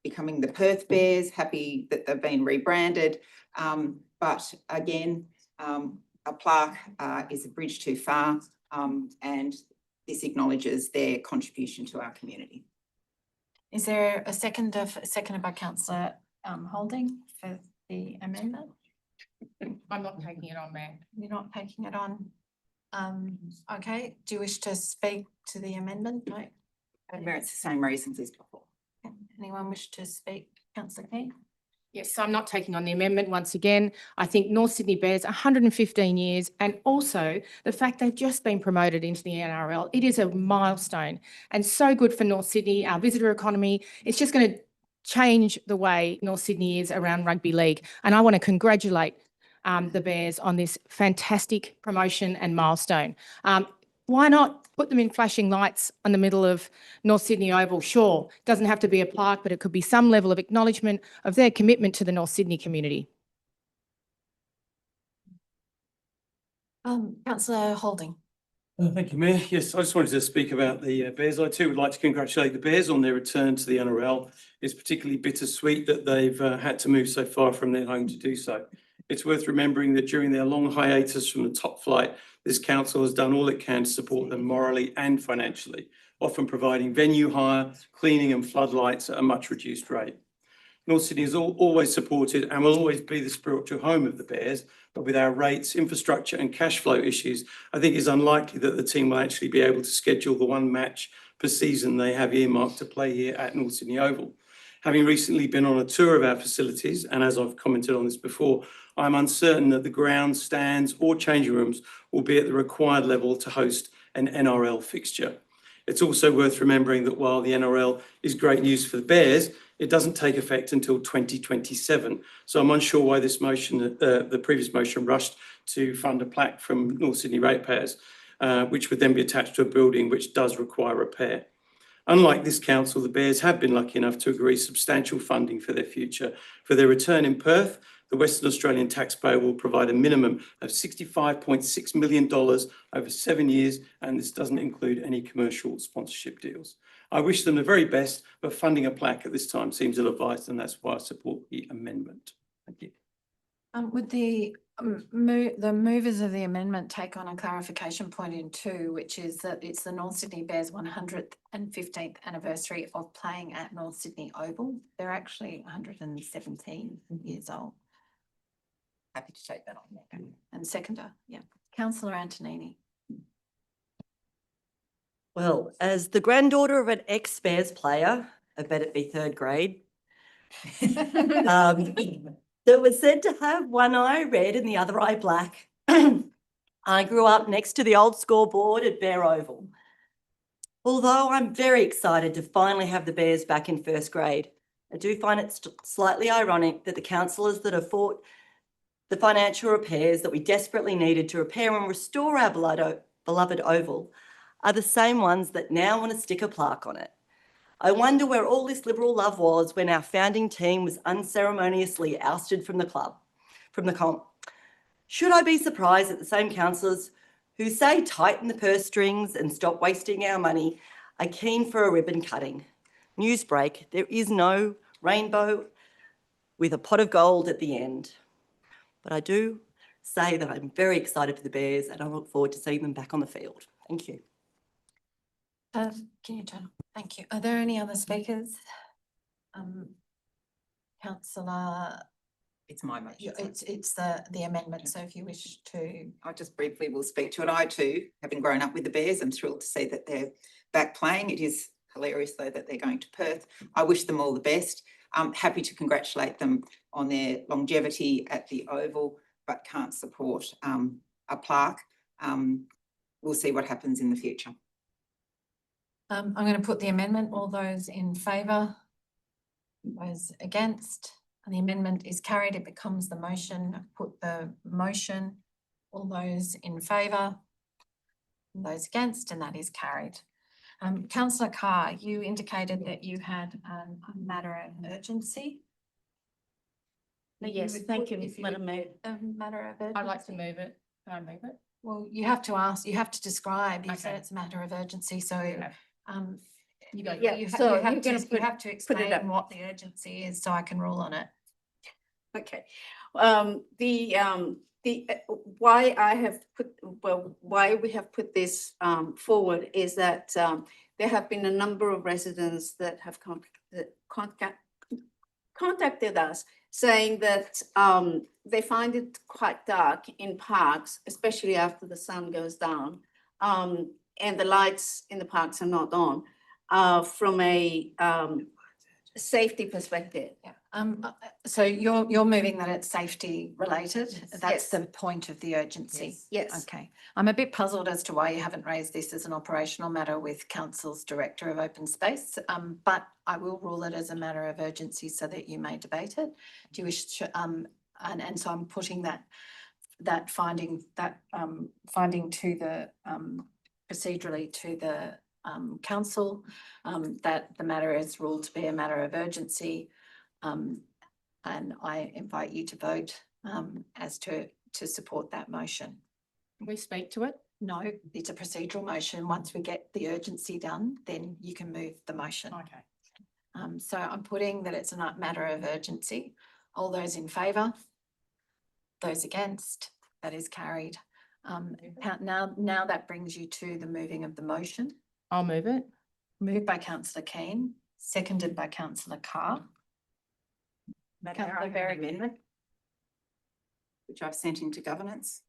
becoming the Perth Bears, happy that they've been rebranded. But again, a plaque is a bridge too far, and this acknowledges their contribution to our community. Is there a seconded by councillor Holding for the amendment? I'm not taking it on, Mayor. You're not taking it on? Okay, do you wish to speak to the amendment? No. Where it's the same reasons as before. Anyone wish to speak? Councillor Kane? Yes, so I'm not taking on the amendment once again. I think North Sydney Bears, 115 years, and also the fact they've just been promoted into the NRL. It is a milestone and so good for North Sydney, our visitor economy. It's just going to change the way North Sydney is around rugby league. And I want to congratulate the Bears on this fantastic promotion and milestone. Why not put them in flashing lights on the middle of North Sydney Oval? Sure, it doesn't have to be a plaque, but it could be some level of acknowledgement of their commitment to the North Sydney community. Councillor Holding. Thank you, Mayor. Yes, I just wanted to speak about the Bears. I too would like to congratulate the Bears on their return to the NRL. It's particularly bittersweet that they've had to move so far from their home to do so. It's worth remembering that during their long hiatus from the top flight, this council has done all it can to support them morally and financially, often providing venue hire, cleaning and floodlights at a much reduced rate. North Sydney has always supported and will always be the spiritual home of the Bears, but with our rates, infrastructure and cash flow issues, I think it's unlikely that the team will actually be able to schedule the one match per season they have earmarked to play here at North Sydney Oval. Having recently been on a tour of our facilities, and as I've commented on this before, I'm uncertain that the ground, stands or changing rooms will be at the required level to host an NRL fixture. It's also worth remembering that while the NRL is great news for the Bears, it doesn't take effect until 2027. So I'm unsure why this motion, the previous motion, rushed to fund a plaque from North Sydney ratepayers, which would then be attached to a building which does require repair. Unlike this council, the Bears have been lucky enough to agree substantial funding for their future. For their return in Perth, the Western Australian taxpayer will provide a minimum of $65.6 million over 7 years, and this doesn't include any commercial sponsorship deals. I wish them the very best, but funding a plaque at this time seems ill-advised, and that's why I support the amendment. Thank you. Would the movers of the amendment take on a clarification point in 2, which is that it's the North Sydney Bears 115th anniversary of playing at North Sydney Oval. They're actually 117 years old. Happy to take that on. And seconder, yeah. Councillor Antonini. Well, as the granddaughter of an ex-Bears player, I bet it be third grade, that was said to have one eye red and the other eye black. I grew up next to the old scoreboard at Bear Oval. Although I'm very excited to finally have the Bears back in first grade, I do find it slightly ironic that the councillors that have fought the financial repairs that we desperately needed to repair and restore our beloved Oval are the same ones that now want to stick a plaque on it. I wonder where all this Liberal love was when our founding team was unceremoniously ousted from the club, from the comp. Should I be surprised that the same councillors who say tighten the purse strings and stop wasting our money are keen for a ribbon cutting? Newsbreak, there is no rainbow with a pot of gold at the end. But I do say that I'm very excited for the Bears and I look forward to seeing them back on the field. Thank you. Can you turn? Thank you. Are there any other speakers? Councillor, It's my motion. it's the amendment, so if you wish to. I just briefly will speak to it. I too, having grown up with the Bears, I'm thrilled to see that they're back playing. It is hilarious though that they're going to Perth. I wish them all the best. I'm happy to congratulate them on their longevity at the Oval, but can't support a plaque. We'll see what happens in the future. I'm going to put the amendment. All those in favour? Those against? And the amendment is carried. It becomes the motion. I've put the motion. All those in favour? Those against? And that is carried. Councillor Carr, you indicated that you had a matter of urgency. Yes, thank you, Madam Mayor. A matter of urgency. I'd like to move it. Can I move it? Well, you have to ask, you have to describe, you said Okay. it's a matter of urgency, so You go. Yeah, so you're gonna you have to up. explain what the urgency is so I can rule on it. Okay, why I have put, why we have put this forward is that there have been a number of residents that have contacted us saying that they find it quite dark in parks, especially after the sun goes down, and the lights in the parks are not on, from a safety perspective. Yeah. So you're moving that it's safety related? Yes. That's the point of the urgency? Yes. Okay. I'm a bit puzzled as to why you haven't raised this as an operational matter with Council's Director of Open Space, but I will rule it as a matter of urgency so that you may debate it. Do you wish to, and so I'm putting that finding to the, procedurally to the council, that the matter is ruled to be a matter of urgency. And I invite you to vote as to support that motion. Can we speak to it? No, it's a procedural motion. Once we get the urgency done, then you can move the motion. Okay. So I'm putting that it's a matter of urgency. All those in favour? Those against? That is carried. Now that brings you to the moving of the motion. I'll move it. Moved by councillor Keane, seconded by councillor Carr. Councillor Berry amendment, which I've sent into governance.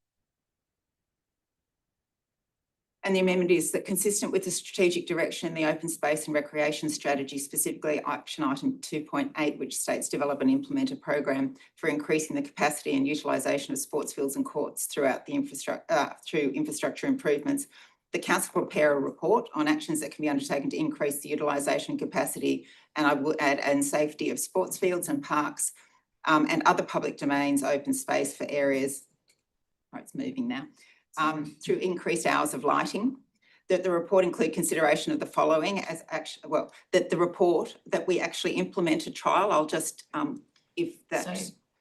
And the amendment is that consistent with the strategic direction in the open space and recreation strategy, specifically action item 2.8, which states develop and implement a program for increasing the capacity and utilisation of sports fields and courts throughout the infrastructure improvements. The council prepare a report on actions that can be undertaken to increase the utilisation capacity, and I will add, and safety of sports fields and parks and other public domains, open space for areas. Oh, it's moving now. Through increased hours of lighting. That the report include consideration of the following as that the report that we actually implement a trial. I'll just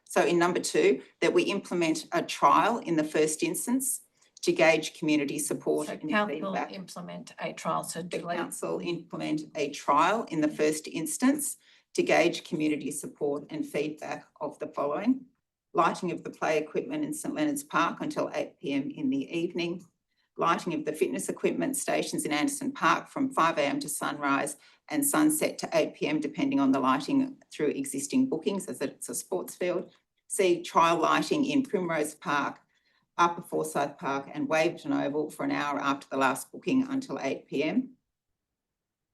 so in number 2, that we implement a trial in the first instance to gauge community support So and council feedback. implement a trial. So The council implement a trial in the first instance to gauge community support and feedback of the following: lighting of the play equipment in St Leonard's Park until 8 p.m. in the evening, lighting of the fitness equipment stations in Anderson Park from 5 a.m. to sunrise and sunset to 8 p.m. depending on the lighting through existing bookings as it's a sports field, C, trial lighting in Primrose Park, Upper Forsyth Park and Waverton Oval for an hour after the last booking until 8 p.m.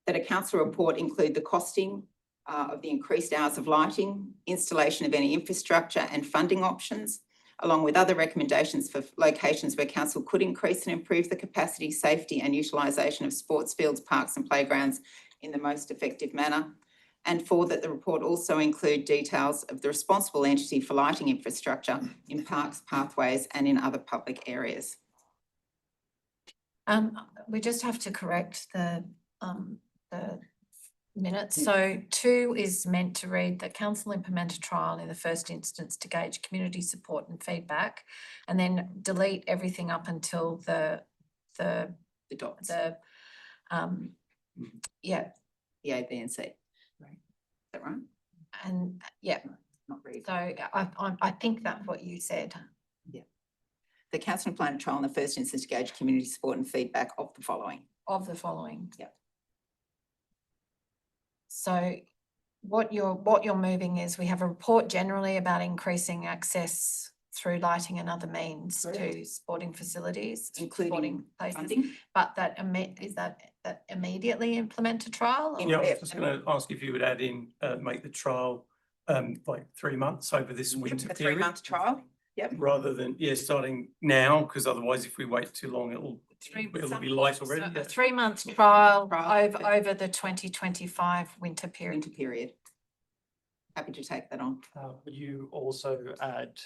That a council report include the costing of the increased hours of lighting, installation of any infrastructure and funding options, along with other recommendations for locations where council could increase and improve the capacity, safety and utilisation of sports fields, parks and playgrounds in the most effective manner. And 4, that the report also include details of the responsible entity for lighting infrastructure in parks, pathways and in other public areas. We just have to correct the minutes. So 2 is meant to read that council implement a trial in the first instance to gauge community support and feedback, and then delete everything up until the dots. the yeah, The A, B and C. Right. Is that right? and yeah. Not read. So I think that's what you said. The council plan a trial in the first instance to gauge community support and feedback of the following. Of the following. Yep. So what you're moving is we have a report generally about increasing access through lighting and other means to Correct. sporting facilities, Including sporting places, funding. but that is that immediately implement a trial? or- Yeah, I was just going to ask if you would add in, make the trial like 3 months over this winter A period. 3-month trial. Yep. Rather than, starting now, because otherwise if we wait too long, it'll be late already. So a Yeah. 3-month trial Trial, over yeah. over the 2025 winter period. Winter period. Happy to take that on. Would you also add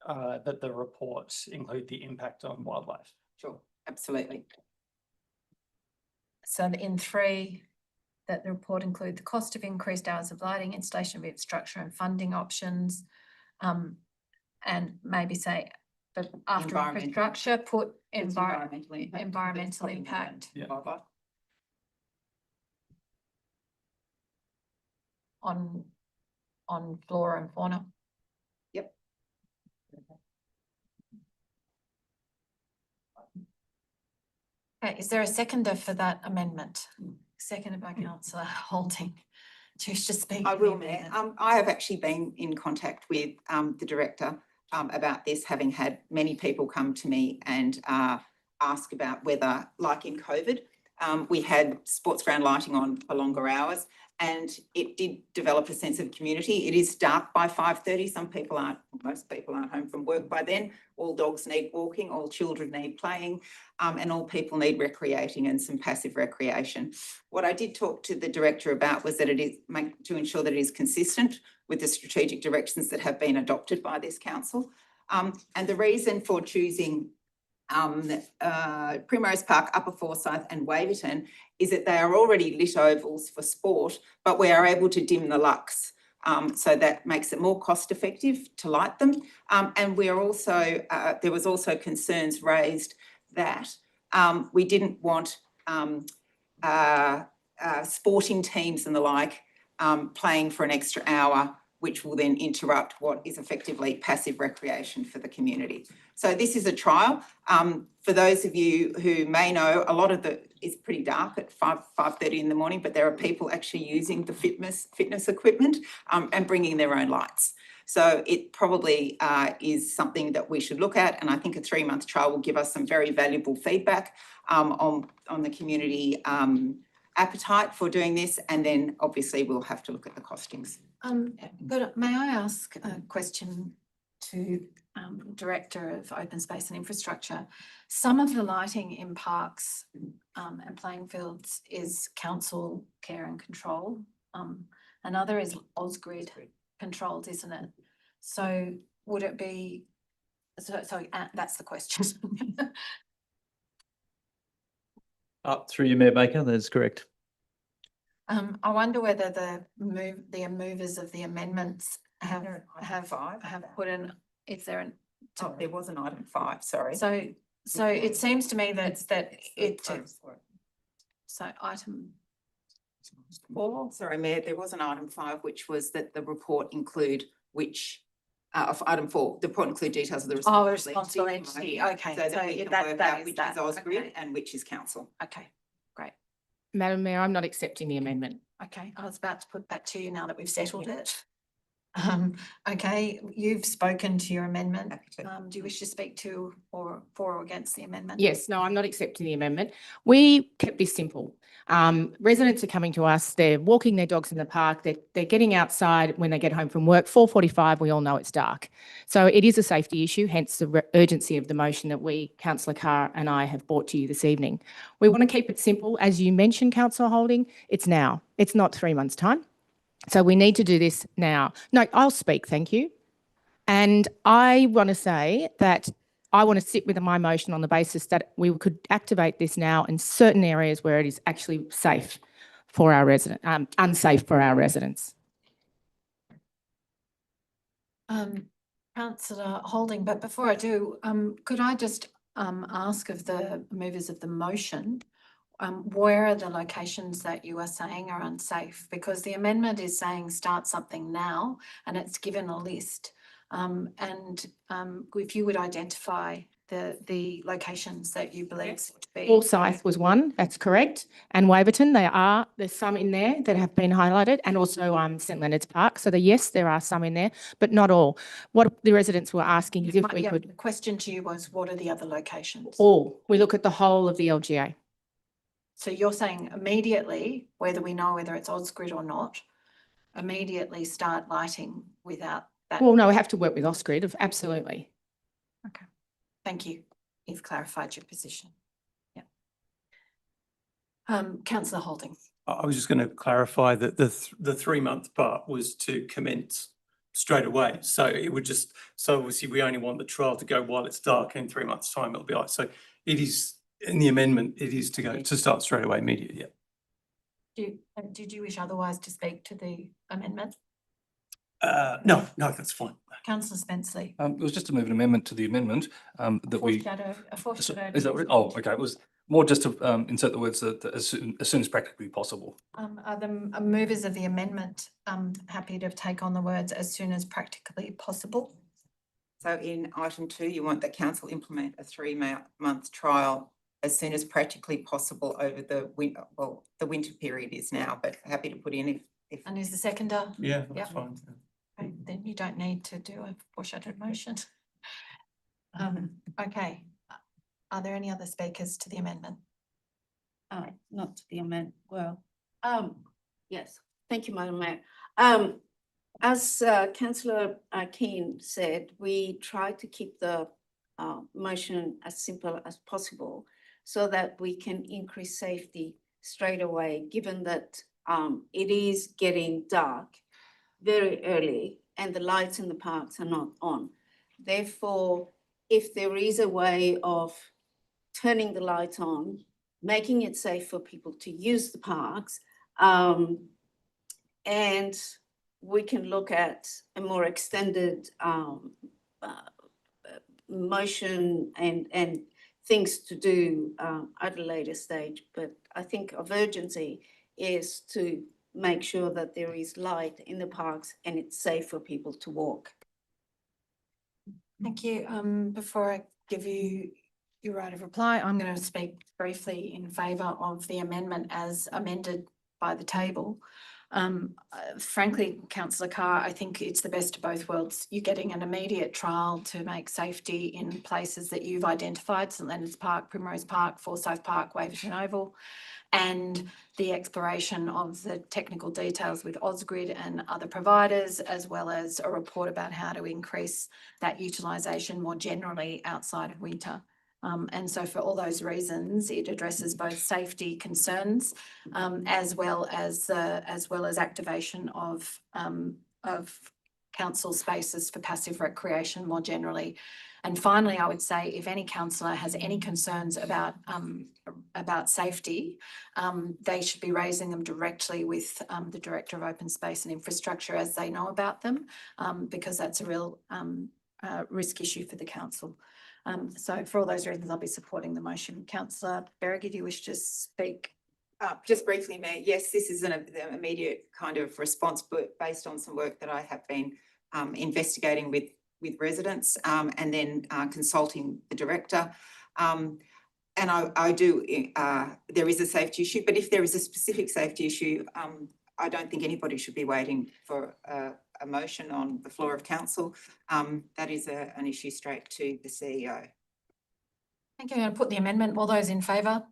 that the reports include the impact on wildlife? Sure, absolutely. So in 3, that the report include the cost of increased hours of lighting, installation of infrastructure and funding options. And maybe say, but after Environmental. infrastructure, put It's environmental impact. environmental That's probably more impact than wildlife. on flora and fauna. Yep. Okay, is there a seconder for that amendment? Seconded by councillor Holding. Choose to speak. I for the will, Mayor. amendment. I have actually been in contact with the director about this, having had many people come to me and ask about whether, like in COVID, we had sports ground lighting on for longer hours and it did develop a sense of community. It is dark by 5:30. Most people aren't home from work by then. All dogs need walking, all children need playing, and all people need recreating and some passive recreation. What I did talk to the director about was that it is to ensure that it is consistent with the strategic directions that have been adopted by this council. And the reason for choosing Primrose Park, Upper Forsyth and Waverton is that they are already lit ovals for sport, but we are able to dim the lux. So that makes it more cost effective to light them. And we are also, there was also concerns raised that we didn't want sporting teams and the like playing for an extra hour, which will then interrupt what is effectively passive recreation for the community. So this is a trial. For those of you who may know, a lot of it's pretty dark at 5:30 in the morning, but there are people actually using the fitness equipment and bringing their own lights. So it probably is something that we should look at, and I think a 3-month trial will give us some very valuable feedback on the community appetite for doing this, and then obviously we'll have to look at the costings. But may I ask a question to Director of Open Space and Infrastructure? Some of the lighting in parks and playing fields is council care and control. Another is Ausgrid controlled, isn't it? So would it be, so that's the question. Through you, Mayor Baker, that is correct. I wonder whether the movers of the amendments have put in, is there an? Oh, there was an item 5, sorry. So it seems to me that so item 4. Sorry, Mayor, there was an item 5, which was that the report include of item 4, the report include details of the responsible entity, okay. So that we can work out which is Ausgrid and which is council. Okay, great. Madam Mayor, I'm not accepting the amendment. Okay, I was about to put that to you now that we've settled it. Okay, you've spoken to your amendment. Happy to. Do you wish to speak to or for or against the amendment? Yes, no, I'm not accepting the amendment. We kept this simple. Residents are coming to us, they're walking their dogs in the park, they're getting outside when they get home from work. 4:45, we all know it's dark. So it is a safety issue, hence the urgency of the motion that Councillor Carr and I have brought to you this evening. We want to keep it simple. As you mentioned, Councillor Holding, it's now. It's not 3 months' time. So we need to do this now. No, I'll speak, thank you. And I want to say that I want to sit with my motion on the basis that we could activate this now in certain areas where it is actually safe for our unsafe for our residents. Councillor Holding, but before I do, could I just ask of the movers of the motion, where are the locations that you are saying are unsafe? Because the amendment is saying start something now, and it's given a list. If you would identify the locations that you believe to be. Forsyth was one, that's correct. And Waverton, there's some in there that have been highlighted, and also St Leonard's Park. So yes, there are some in there, but not all. What the residents were asking is if we could. The question to you was, what are the other locations? All. We look at the whole of the LGA. So you're saying immediately, whether we know whether it's Ausgrid or not, immediately start lighting without that? Well, no, we have to work with Ausgrid, absolutely. Okay, thank you. You've clarified your position. Yeah. Councillor Holding. I was just going to clarify that the 3 month part was to commence straight away. So it would just, so obviously we only want the trial to go while it's dark, and in 3 months' time it'll be like, so it is in the amendment, it is to start straight away immediately. Yeah. Did you wish otherwise to speak to the amendment? No, that's fine. Councillor Spenceley. It was just to move an amendment to the amendment that we. A foreshadow. Is that right? Oh, okay. It was more just to insert the words that as soon as practically possible. Are the movers of the amendment happy to take on the words as soon as practically possible? So in item 2, you want the council implement a 3 month trial as soon as practically possible over the winter. Well, the winter period is now, but happy to put in if. And is the seconder? Yeah, that's Yep. fine. Okay, then you don't need to do a foreshadowed motion. Okay. Are there any other speakers to the amendment? Not to the amendment. Well, yes, thank you, Madam Mayor. As Councillor Keane said, we try to keep the motion as simple as possible so that we can increase safety straight away, given that it is getting dark very early and the lights in the parks are not on. Therefore, if there is a way of turning the lights on, making it safe for people to use the parks, and we can look at a more extended motion and things to do at a later stage. But I think of urgency is to make sure that there is light in the parks and it's safe for people to walk. Thank you. Before I give you your right of reply, I'm going to speak briefly in favour of the amendment as amended by the table. Frankly, Councillor Carr, I think it's the best of both worlds. You're getting an immediate trial to make safety in places that you've identified, St Leonard's Park, Primrose Park, Forsyth Park, Waverton Oval, and the exploration of the technical details with Ausgrid and other providers, as well as a report about how to increase that utilisation more generally outside of winter. And so for all those reasons, it addresses both safety concerns as well as activation of council spaces for passive recreation more generally. And finally, I would say if any councillor has any concerns about safety, they should be raising them directly with the Director of Open Space and Infrastructure as they know about them, because that's a real risk issue for the council. So for all those reasons, I'll be supporting the motion. Councillor Berrigan, do you wish to speak? Just briefly, Mayor, yes, this is an immediate kind of response, but based on some work that I have been investigating with residents and then consulting the director. And I do, there is a safety issue, but if there is a specific safety issue, I don't think anybody should be waiting for a motion on the floor of council. That is an issue straight to the CEO. Thank you. I'm going to put the amendment. All those in favour?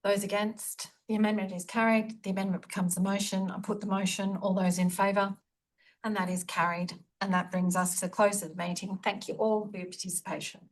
Those against? The amendment is carried. The amendment becomes the motion. I put the motion. All those in favour? And that is carried. And that brings us to close of the meeting. Thank you all for your participation.